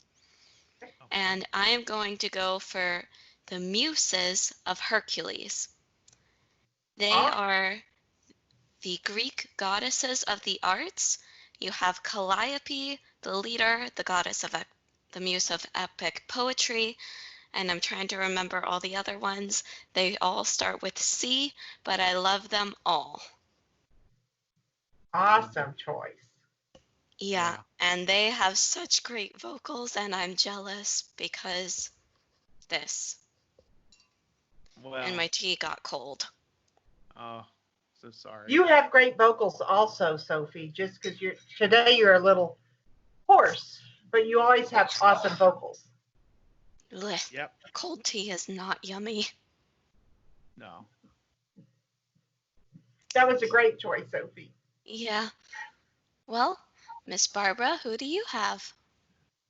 And I am going to go for the Muses of Hercules. They are the Greek goddesses of the arts. You have Calliope, the leader, the goddess of the muse of epic poetry, and I'm trying to remember all the other ones. They all start with C, but I love them all. Awesome choice. Yeah, and they have such great vocals, and I'm jealous because this. Well, and my tea got cold. Oh, so sorry. You have great vocals also, Sophie, just because today you're a little hoarse, but you always have awesome vocals. Blech. Yep. Cold tea is not yummy. No. That was a great choice, Sophie. Yeah. Well, Miss Barbara, who do you have?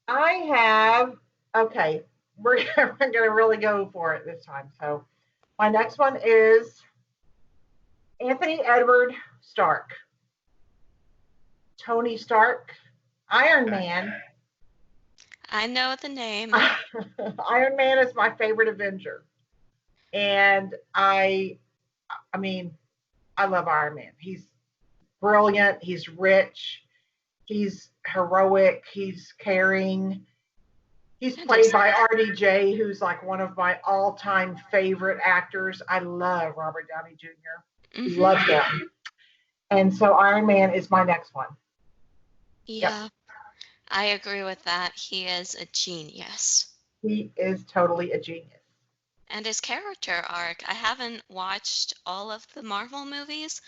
I have, okay, we're going to really go for it this time. So my next one is Anthony Edward Stark. Tony Stark, Iron Man. I know the name. Iron Man is my favorite Avenger. And I mean, I love Iron Man. He's brilliant, he's rich, he's heroic, he's caring. He's And played by RDJ, who's like one of my all-time favorite actors. I love Robert Downey Jr. Mm-hmm. Love him. And so Iron Man is my next one. Yeah, I agree with that. He is a genius. He is totally a genius. And his character arc, I haven't watched all of the Marvel movies,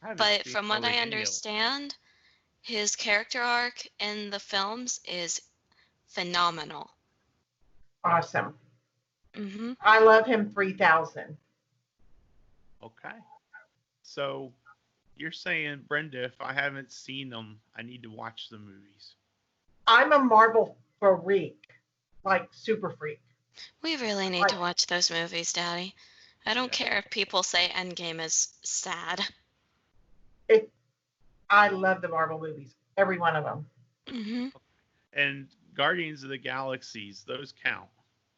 I haven't but seen from what hardly I any of them. understand, his character arc in the films is phenomenal. Awesome. Mm-hmm. I love him 3000. Okay. So you're saying, Brenda, if I haven't seen them, I need to watch the movies. I'm a Marvel freak, like super freak. We really need to watch those movies, Daddy. I don't Yeah. care if people say Endgame is sad. I love the Marvel movies, every one of them. Mm-hmm. And Guardians of the Galaxies, those count.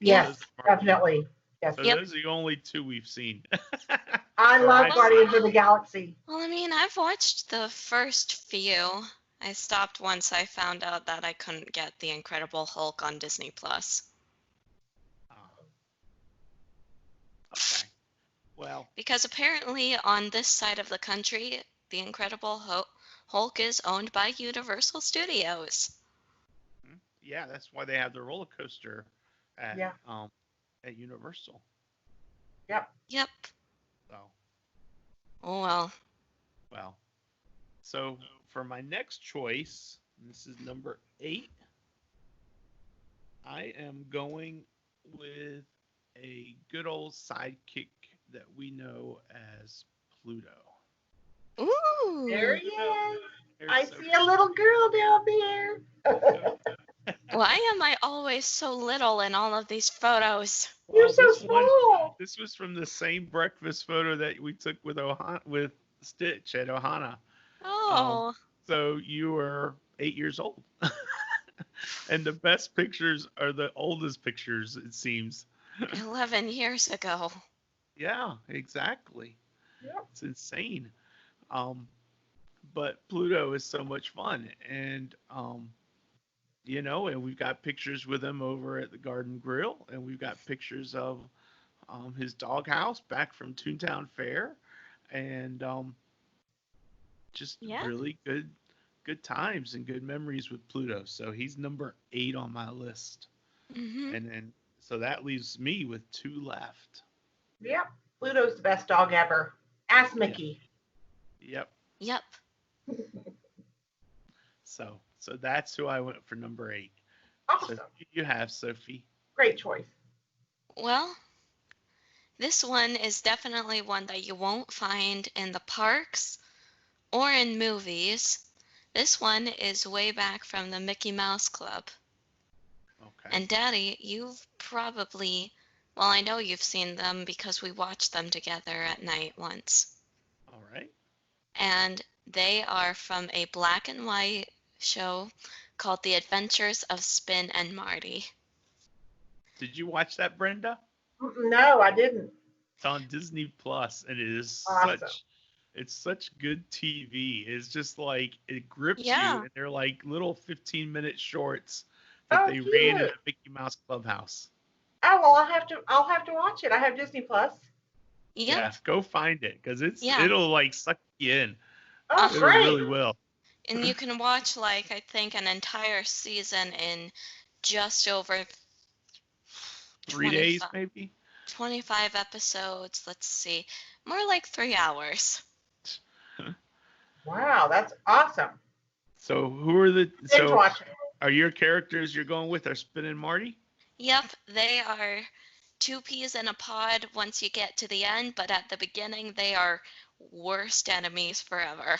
Yes, Those are- definitely. Yes. So Yep. those are the only two we've seen. I Or love I've Guardians of the Galaxy. Well, I mean, I've watched the first few. I stopped once I found out that I couldn't get The Incredible Hulk on Disney Plus. Oh. Okay. Well, Because apparently on this side of the country, The Incredible Hulk is owned by Universal Studios. yeah, that's why they have the roller coaster at Yeah. at Universal. Yep. So, Oh, well. so for my next choice, this is number 8. I am going with a good old sidekick that we know as Pluto. Ooh. There he is. There's I Sophie. see a little girl down there. Why am I always so little in all of these photos? You're Well, so this one, small. this was from the same breakfast photo that we took with with Stitch at Ohana. Oh, So you were 8 years old. And the best pictures are the oldest pictures, it seems. 11 years ago. Yeah, exactly. Yep. It's insane. But Pluto is so much fun. And, and we've got pictures with him over at the Garden Grill. And we've got pictures of his doghouse back from Toontown Fair. And just Yeah. really good times and good memories with Pluto. So he's number 8 on my list. Mm-hmm. And then so that leaves me with 2 left. Yep. Pluto's the best dog ever. Ask Mickey. Yep. Yep. So that's who I went for number 8. Awesome. So you have, Sophie. Great choice. Well, this one is definitely one that you won't find in the parks or in movies. This one is way back from the Mickey Mouse Club. Okay. And Daddy, you've probably, well, I know you've seen them because we watched them together at night once. All right. And they are from a black and white show called The Adventures of Spin and Marty. Did you watch that, Brenda? No, I didn't. It's on Disney Plus, and it is Awesome. such good TV. It's just like it grips Yeah. you, and they're like little 15-minute shorts that Oh, they cute. ran in the Mickey Mouse Clubhouse. Oh well, I'll have to watch it. I have Disney Plus. Yep. Yeah, go find it because Yeah. it'll like suck you in. Oh, It great. really will. And you can watch, like, I think an entire season in just over 3 days 25 maybe. 25 episodes. Let's see. More like 3 hours. Wow, that's awesome. So who are the Binge so watching. are your characters you're going with are Spin and Marty? Yep, they are 2 peas in a pod once you get to the end, but at the beginning they are worst enemies forever.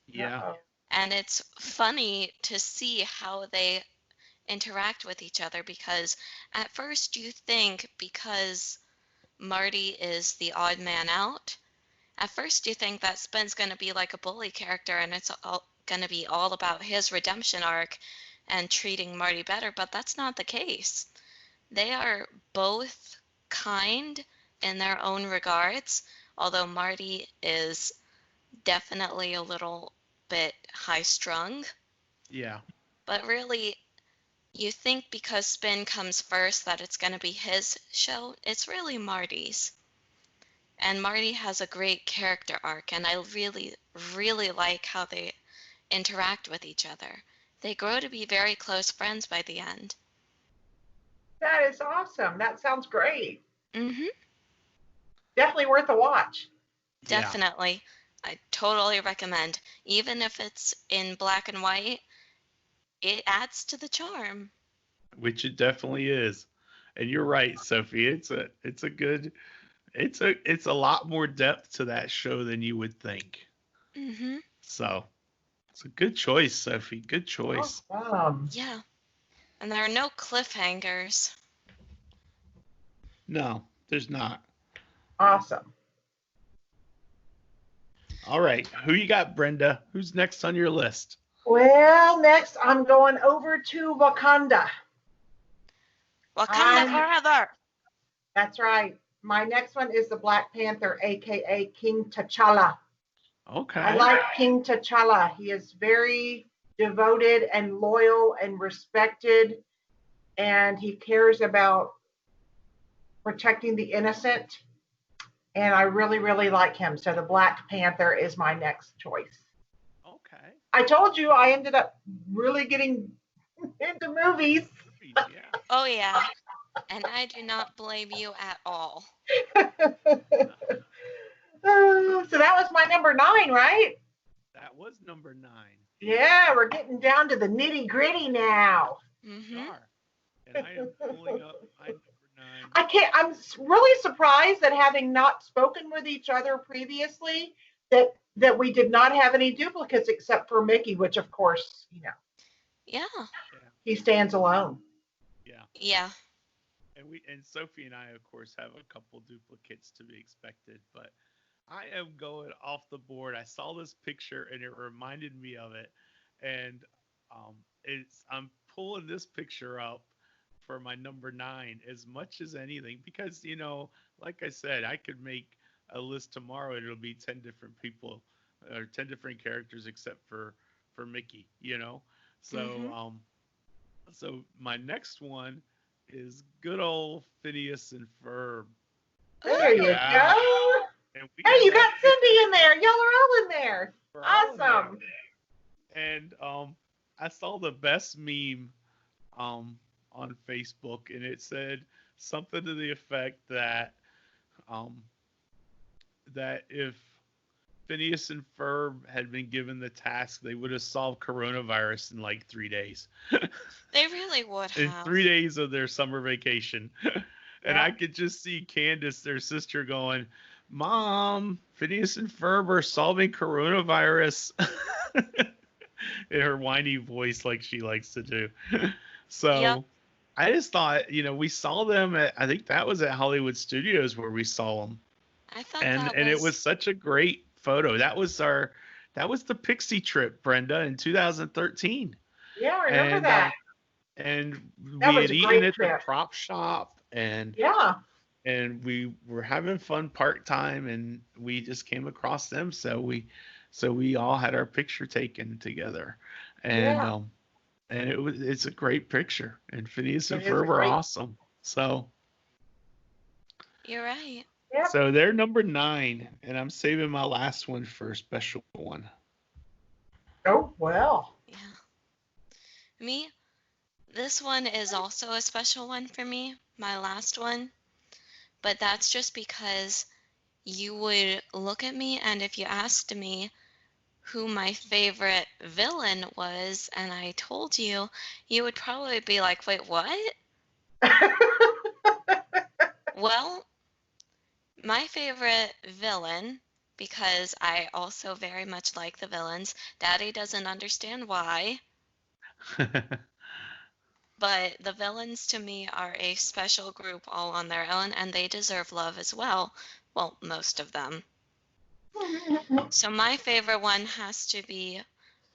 Yeah. Uh-oh. And it's funny to see how they interact with each other because at first you think because Marty is the odd man out, at first you think that Spin's going to be like a bully character and it's all going to be all about his redemption arc. and treating Marty better, but that's not the case. They are both kind in their own regards, although Marty is definitely a little bit high strung. Yeah. But really, you think because Spin comes first that it's going to be his show. It's really Marty's. And Marty has a great character arc, and I really, really like how they interact with each other. They grow to be very close friends by the end. That is awesome. That sounds great. Mm-hmm. Definitely worth a watch. Yeah. Definitely. I totally recommend. Even if it's in black and white, it adds to the charm. Which it definitely is. And you're right, Sophie. It's a lot more depth to that show than you would think. Mm-hmm. So it's a good choice, Sophie. Good choice. Awesome. Yeah. And there are no cliffhangers. No, there's not. Awesome. All right. Who you got, Brenda? Who's next on your list? Well, next I'm going over to Wakanda. Wakanda forever. That's right. My next one is the Black Panther, aka King T'Challa. Okay. I like King T'Challa. He is very devoted and loyal and respected, and he cares about protecting the innocent. And I really, really like him. So the Black Panther is my next choice. Okay. I told you I ended up really getting into movies. Yeah. Oh, yeah. And I do not blame you at all. So that was my number 9, right? That was number 9. Yeah, we're getting down to the nitty gritty now. Mm-hmm. And I am pulling up my number 9. I'm really surprised that having not spoken with each other previously, that we did not have any duplicates except for Mickey, which of course, Yeah. he stands alone. Yeah. Yeah. And Sophie and I, of course, have a couple duplicates to be expected, but I am going off the board. I saw this picture and it reminded me of it, and I'm pulling this picture up for my number 9 as much as anything because like I said, I could make a list tomorrow and it'll be 10 different people or 10 different characters except for Mickey. So Mhm. So my next one is good old Phineas and Ferb. There you Yeah. go. And we Hey, you got that picture. Cindy in there. Y'all are all in there. We're all in there. Awesome. And I saw the best meme on Facebook, and it said something to the effect that that if Phineas and Ferb had been given the task, they would have solved coronavirus in like 3 days. They really would In have. 3 days of their summer vacation. And Yeah. I could just see Candace, their sister, going, "Mom, Phineas and Ferb are solving coronavirus." In her whiny voice like she likes to do. So Yep. I just thought, we saw them at, I think that was at Hollywood Studios where we saw them. I thought And that it was such a great photo. That was the Pixie trip, Brenda, in 2013. Yeah, I remember And that. and That we was had a eaten great at the trip. prop shop and Yeah. we were having fun part-time and we just came across them, so we all had our picture taken together. And Yeah. and it's a great picture, and Phineas and It is a Ferb are great. awesome. So You're right. Yep. so they're number 9, and I'm saving my last one for a special one. Oh, well. Yeah. Me, this one is also a special one for me, my last one. But that's just because you would look at me, and if you asked me who my favorite villain was, and I told you, you would probably be like, wait, what? Well, my favorite villain, because I also very much like the villains, Daddy doesn't understand why, but the villains to me are a special group all on their own, and they deserve love as well. Well, most of them. So my favorite one has to be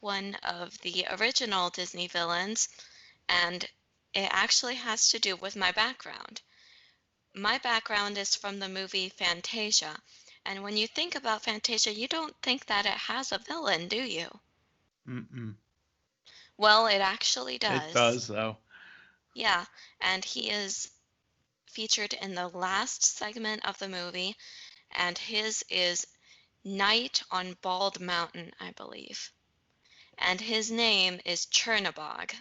one of the original Disney villains, and it actually has to do with my background. My background is from the movie Fantasia, and when you think about Fantasia, you don't think that it has a villain, do you? Mm-mm. Well, it actually It does. does, though. Yeah, and he is featured in the last segment of the movie, and his is Night on Bald Mountain, I believe. And his name is Chernabog,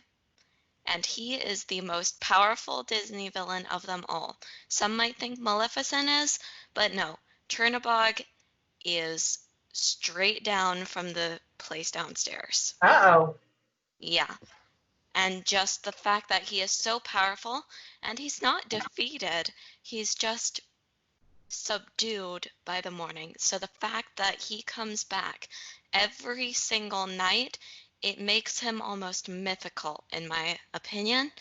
and he is the most powerful Disney villain of them all. Some might think Maleficent is, but no, Chernabog is straight down from the place downstairs. Uh-oh. Yeah, and just the fact that he is so powerful and he's not defeated, he's just subdued by the morning. So the fact that he comes back every single night, it makes him almost mythical, in my opinion.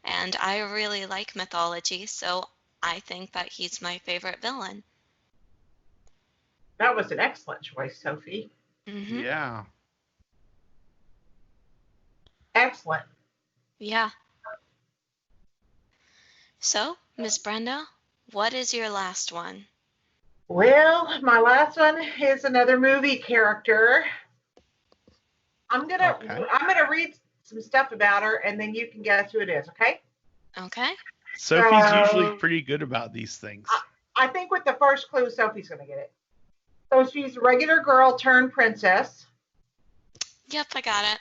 And I really like mythology, so I think that he's my favorite villain. That was an excellent choice, Sophie. Mm-hmm. Yeah. Excellent. Yeah. So, Miss Brenda, what is your last one? Well, my last one is another movie character. I'm gonna Okay. I'm gonna read some stuff about her, and then you can guess who it is. Okay? Okay. Sophie's usually So pretty good about these things. I think with the first clue, Sophie's gonna get it. So she's a regular girl turned princess, Yep, I got it.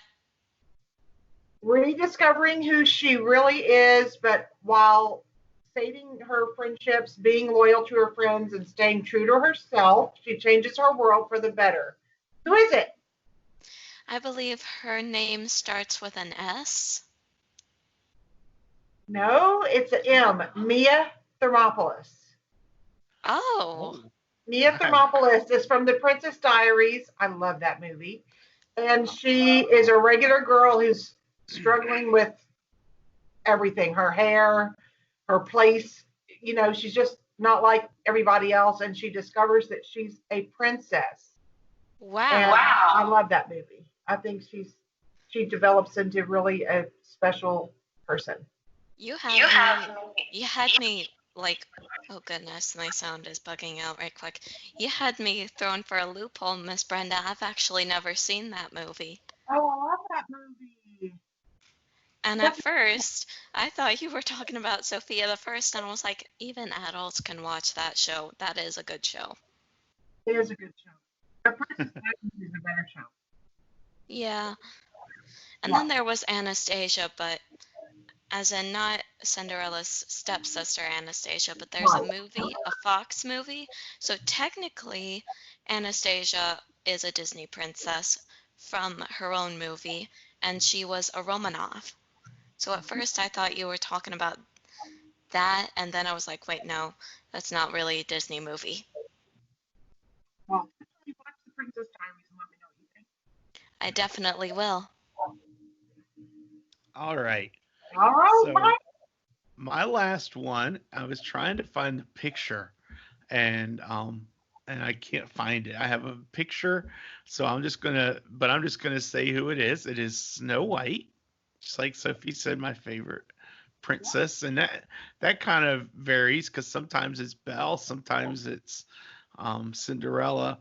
rediscovering who she really is, but while saving her friendships, being loyal to her friends, and staying true to herself, she changes her world for the better. Who is it? I believe her name starts with an S. No, it's an M. Mia Thermopolis. Oh, Oh. Mia Thermopolis is from The Princess Diaries. I love that movie. And she is a regular girl who's struggling with everything, her hair, her place. You know, she's just not like everybody else. And she discovers that she's a princess. And wow. I love that movie. I think she develops into really a special person. You had me like, oh goodness, my sound is bugging out right quick. You had me thrown for a loophole, Miss Brenda. I've actually never seen that movie. Oh, I love that movie. And at first, I thought you were talking about Sophia the First, and I was like, even adults can watch that show. That is a good show. It is a good show. The Princess Diaries is a better show. Yeah. And then there was Anastasia, but as in not Cinderella's stepsister Anastasia, but there's a movie, a Fox movie. So technically, Anastasia is a Disney princess from her own movie, and she was a Romanov. So at first I thought you were talking about that, and then I was like, wait, no, that's not really a Disney movie. Well, you watch The Princess Diaries and let me know what you think. I definitely will. All right. All right, So Mike. my last one, I was trying to find the picture, and I can't find it. I have a picture, so I'm just gonna say who it is. It is Snow White, just like Sophie said, my favorite princess, and that kind of varies because sometimes it's Belle, sometimes it's Cinderella.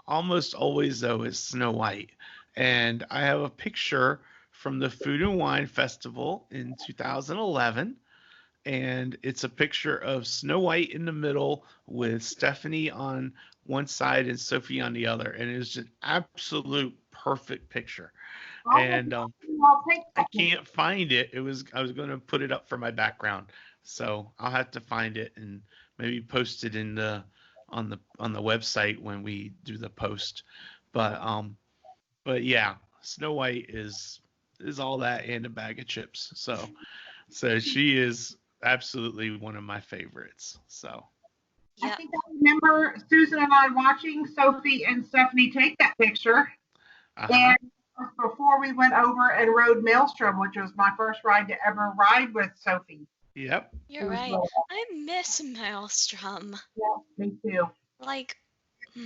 Almost always though is Snow White, and I have a picture from the Food and Wine Festival in 2011, and it's a picture of Snow White in the middle with Stephanie on one side and Sophie on the other, and it was an absolute perfect picture. And I'll take I that. can't find it. I was going to put it up for my background, so I'll have to find it and maybe post it in the on the website when we do the post. But yeah, Snow White is all that and a bag of chips. So she is absolutely one of my favorites. So I Yep. think I remember Susan and I watching Sophie and Stephanie take that picture. uh-huh. And before we went over and rode Maelstrom, which was my first ride to ever ride with Sophie. Yep. You're right. I miss Maelstrom. Yeah, me too. Like, I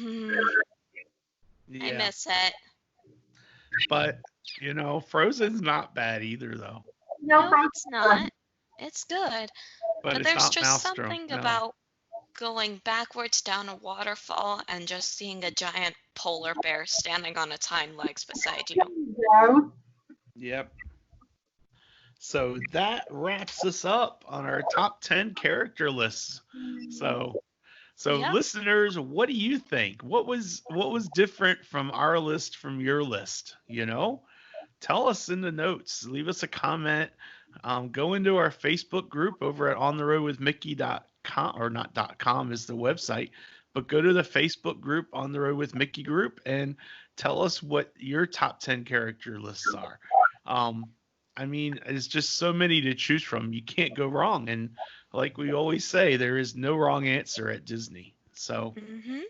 Yeah. miss it. But Frozen's not bad either, though. No, No, Frozen. it's not. It's good. But But it's there's not just Maelstrom. something No. about going backwards down a waterfall and just seeing a giant polar bear standing on its hind legs beside you. Yeah. Yep. So that wraps us up on our top 10 character lists. So Yep. listeners, what do you think? What was different from our list from your list? Tell us in the notes. Leave us a comment. Go into our Facebook group over at ontheroadwithmickey.com, or not .com is the website, but go to the Facebook group On the Road with Mickey group and tell us what your top 10 character lists are. Um, I mean, it's just so many to choose from. You can't go wrong. And like we always say, there is no wrong answer at Disney. So Mm-hmm.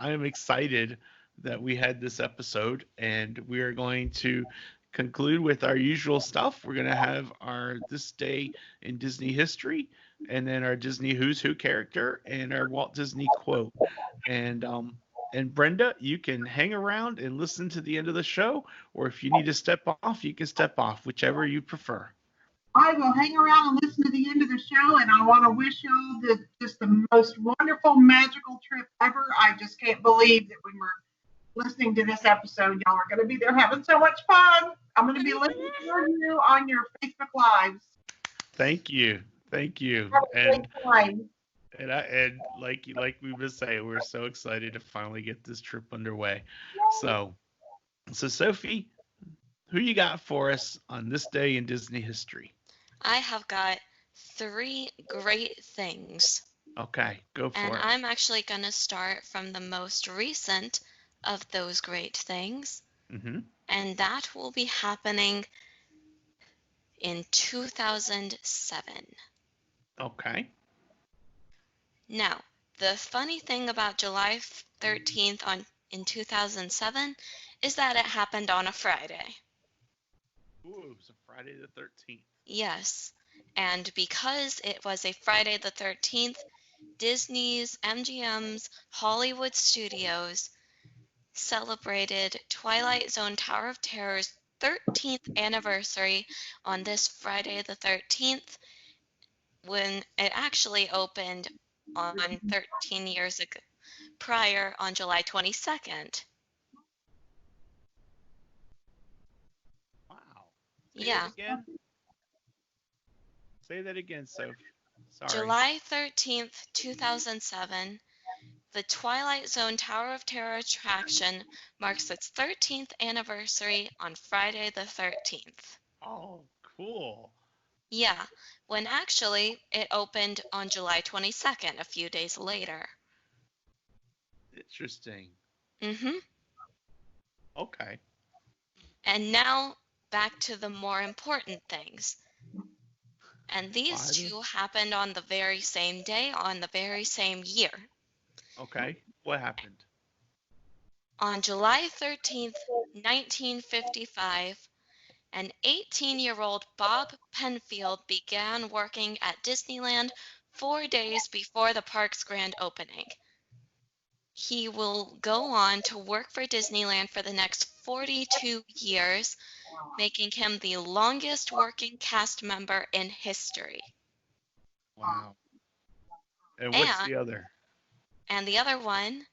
I am excited that we had this episode, and we are going to conclude with our usual stuff. We're going to have our This Day in Disney History, and then our Disney Who's Who character, and our Walt Disney Quote. And Brenda, you can hang around and listen to the end of the show, or if you need to step off, you can step off, whichever you prefer. I will hang around and listen to the end of the show, and I want to wish y'all just the most wonderful, magical trip ever. I just can't believe that we were listening to this episode. Y'all are going to be there having so much fun. I'm going to be listening for you on your Facebook Lives. Thank you. Thank you. Have a great time. And like we were saying, we're so excited to finally get this trip underway. So Sophie, who you got for us on this day in Disney history? I have got 3 great things. Okay, go for And it. I'm actually going to start from the most recent of those great things. Mm-hmm. And that will be happening in 2007. Okay. Now, the funny thing about July 13th in 2007 is that it happened on a Friday. Ooh, it was a Friday the 13th. Yes, and because it was a Friday the 13th, Disney's MGM's Hollywood Studios celebrated Twilight Zone Tower of Terror's 13th anniversary on this Friday the 13th, when it actually opened on 13 years ago, prior on July 22nd. Wow. Yeah. Say that again, Soph. Sorry. July 13th, 2007, the Twilight Zone Tower of Terror attraction marks its 13th anniversary on Friday the 13th. Oh, cool. Yeah, when actually it opened on July 22nd, a few days later. Interesting. Mm-hmm. Okay. And now back to the more important things. And these two happened on the very same day, on the very same year. Okay. What happened? On July 13th, 1955, an 18-year-old Bob Penfield began working at Disneyland 4 days before the park's grand opening. He will go on to work for Disneyland for the next 42 years, making him the longest working cast member in history. Wow. And what's the other? And the other one,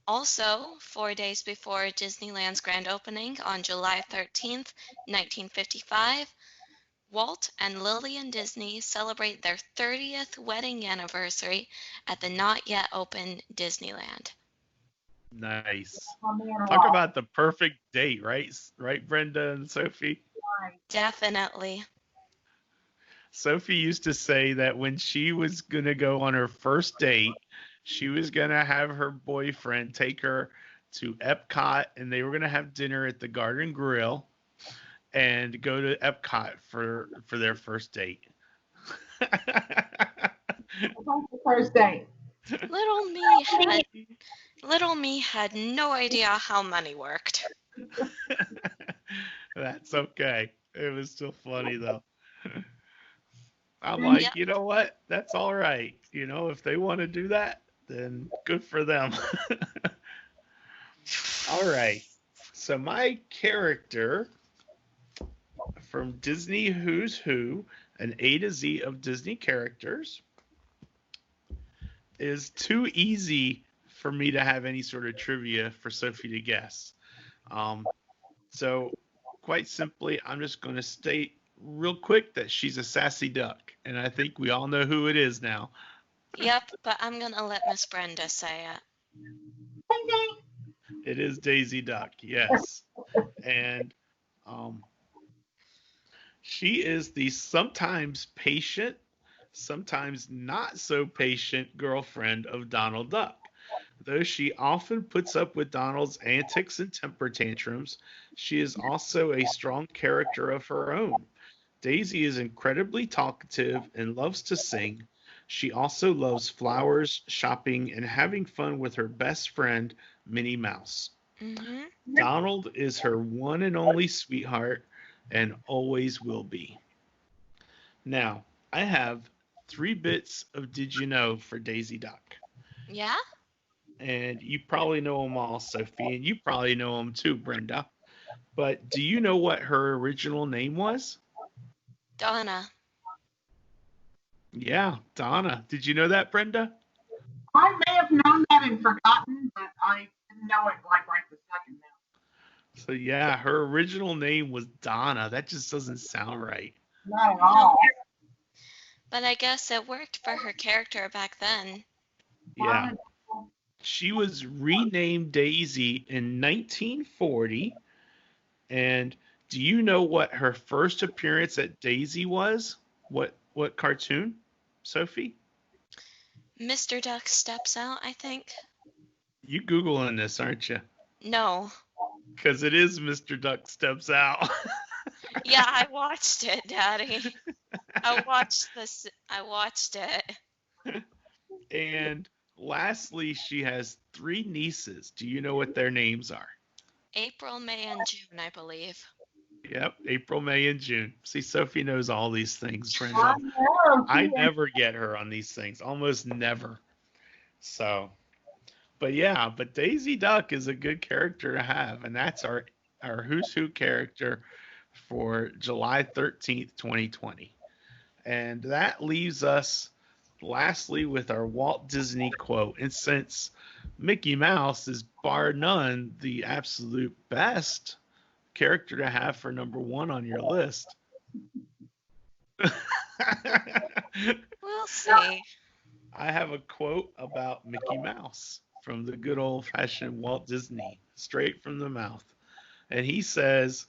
also 4 days before Disneyland's grand opening on July 13th, 1955, Walt and Lillian Disney celebrate their 30th wedding anniversary at the not yet open Disneyland. Nice. Oh, Talk about the perfect date, right? Right, Brenda and Sophie? Definitely. Sophie used to say that when she was going to go on her first date, she was going to have her boyfriend take her to Epcot, and they were going to have dinner at the Garden Grill and go to Epcot for their first date. First date. Little me had no idea how money worked. That's okay. It was still funny though. I'm like, Yep. you know what? That's all right. If they want to do that, then good for them. All right. So my character from Disney Who's Who, an A to Z of Disney characters, is too easy for me to have any sort of trivia for Sophie to guess. Um, so, quite simply, I'm just going to state real quick that she's a sassy duck, and I think we all know who it is now. Yep, but I'm gonna let Miss Brenda say it. Ding, ding. It is Daisy Duck, yes. And um, she is the sometimes patient, sometimes not so patient girlfriend of Donald Duck. Though she often puts up with Donald's antics and temper tantrums, she is also a strong character of her own. Daisy is incredibly talkative and loves to sing. She also loves flowers, shopping, and having fun with her best friend, Minnie Mouse. Mm-hmm. Donald is her one and only sweetheart and always will be. Now, I have 3 bits of Did You Know for Daisy Duck. Yeah? And you probably know them all, Sophie, and you probably know them too, Brenda. But do you know what her original name was? Donna. Yeah, Donna. Did you know that, Brenda? I may have known that and forgotten, but I didn't know it like right this second now. So yeah, her original name was Donna. That just doesn't sound right. Not at all. But I guess it worked for her character back then. Yeah. She was renamed Daisy in 1940. And do you know what her first appearance at Daisy was? What cartoon, Sophie? Mr. Duck Steps Out, I think. You Googling this, aren't you? No. Because it is Mr. Duck Steps Out. Yeah, I watched it, Daddy. I watched it. And lastly, she has 3 nieces. Do you know what their names are? April, May, and June, I believe. Yep, April, May, and June. See, Sophie knows all these things, Brenda. I know. I never get her on these things, almost never. So, but Daisy Duck is a good character to have, and that's our Who's Who character for July 13th, 2020. And that leaves us lastly with our Walt Disney quote. And since Mickey Mouse is bar none the absolute best character to have for number 1 on your list. We'll see. I have a quote about Mickey Mouse from the good old fashioned Walt Disney, straight from the mouth. And he says,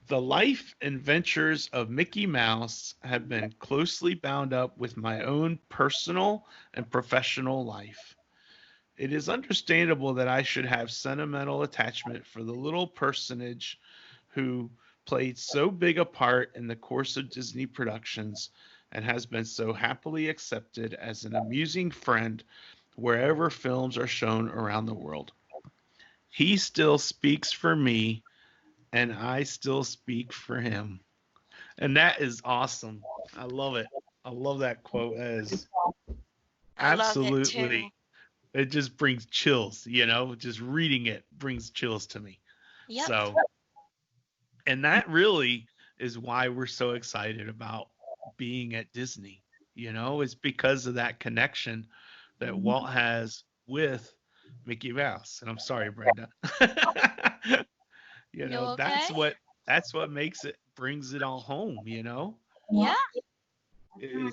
"The life and ventures of Mickey Mouse have been closely bound up with my own personal and professional life. It is understandable that I should have sentimental attachment for the little personage who played so big a part in the course of Disney productions and has been so happily accepted as an amusing friend wherever films are shown around the world. He still speaks for me, and I still speak for him." And that is awesome. I love it. I love that quote. That is I love it too. absolutely, it just brings chills, just reading it brings chills to me. Yep. So, and that really is why we're so excited about being at Disney. It's because of that connection that Walt has with Mickey Mouse. And I'm sorry, Brenda. You okay? That's what brings it all home, Yeah. There's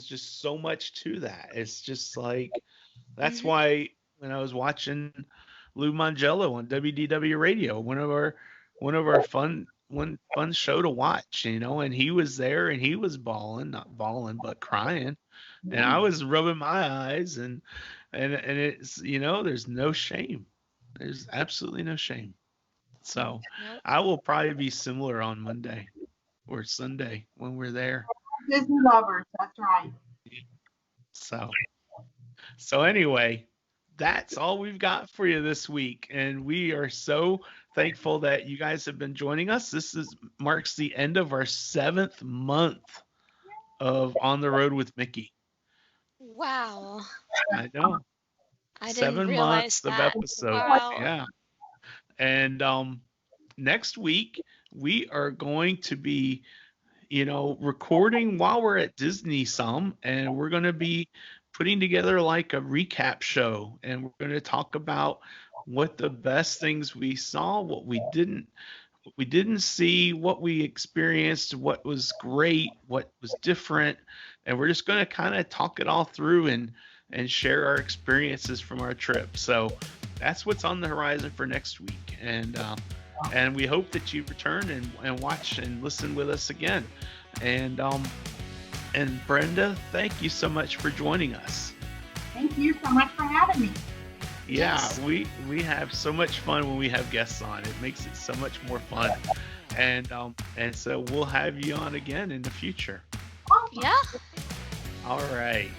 just so much to that. It's just like, that's why when I was watching Lou Mangello on WDW radio, one of our fun show to watch, and he was there and he was bawling, not bawling, but crying. And I was rubbing my eyes and it's, there's no shame. There's absolutely no shame. So Nope. I will probably be similar on Monday or Sunday when we're there. Disney lovers, that's right. So anyway, that's all we've got for you this week. And we are so thankful that you guys have been joining us. This marks the end of our 7th month of On the Road with Mickey. Wow. I know. I didn't 7 realize months of that. episodes. Wow. Yeah. And next week we are going to be, recording while we're at Disney some, and we're going to be putting together like a recap show, and we're going to talk about what the best things we saw, what we didn't see, what we experienced, what was great, what was different, and we're just going to kind of talk it all through and share our experiences from our trip. So that's what's on the horizon for next week, and we hope that you return and watch and listen with us again. And Brenda, thank you so much for joining us. Thank you so much for having me. Yeah, Yes. we have so much fun when we have guests on. It makes it so much more fun. And so we'll have you on again in the future. Awesome. Yeah. All right.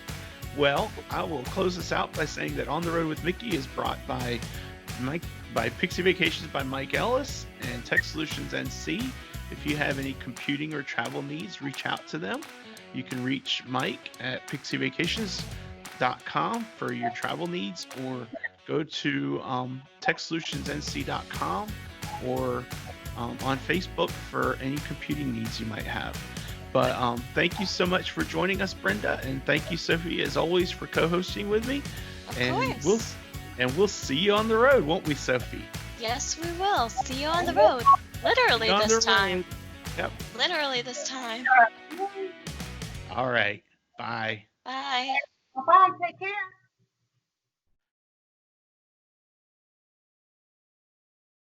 Well, I will close this out by saying that On the Road with Mickey is brought by Pixie Vacations by Mike Ellis and Tech Solutions NC. If you have any computing or travel needs, reach out to them. You can reach Mike at pixievacations.com for your travel needs, or go to techsolutionsnc.com, or on Facebook for any computing needs you might have. But thank you so much for joining us, Brenda, and thank you, Sophie, as always, for co-hosting with me. Of And course. we'll see you on the road, won't we, Sophie? Yes, we will. See you on the road. Literally On the this time. road. Yep. Literally this time. All right. Bye. Bye. Bye-bye. Take care.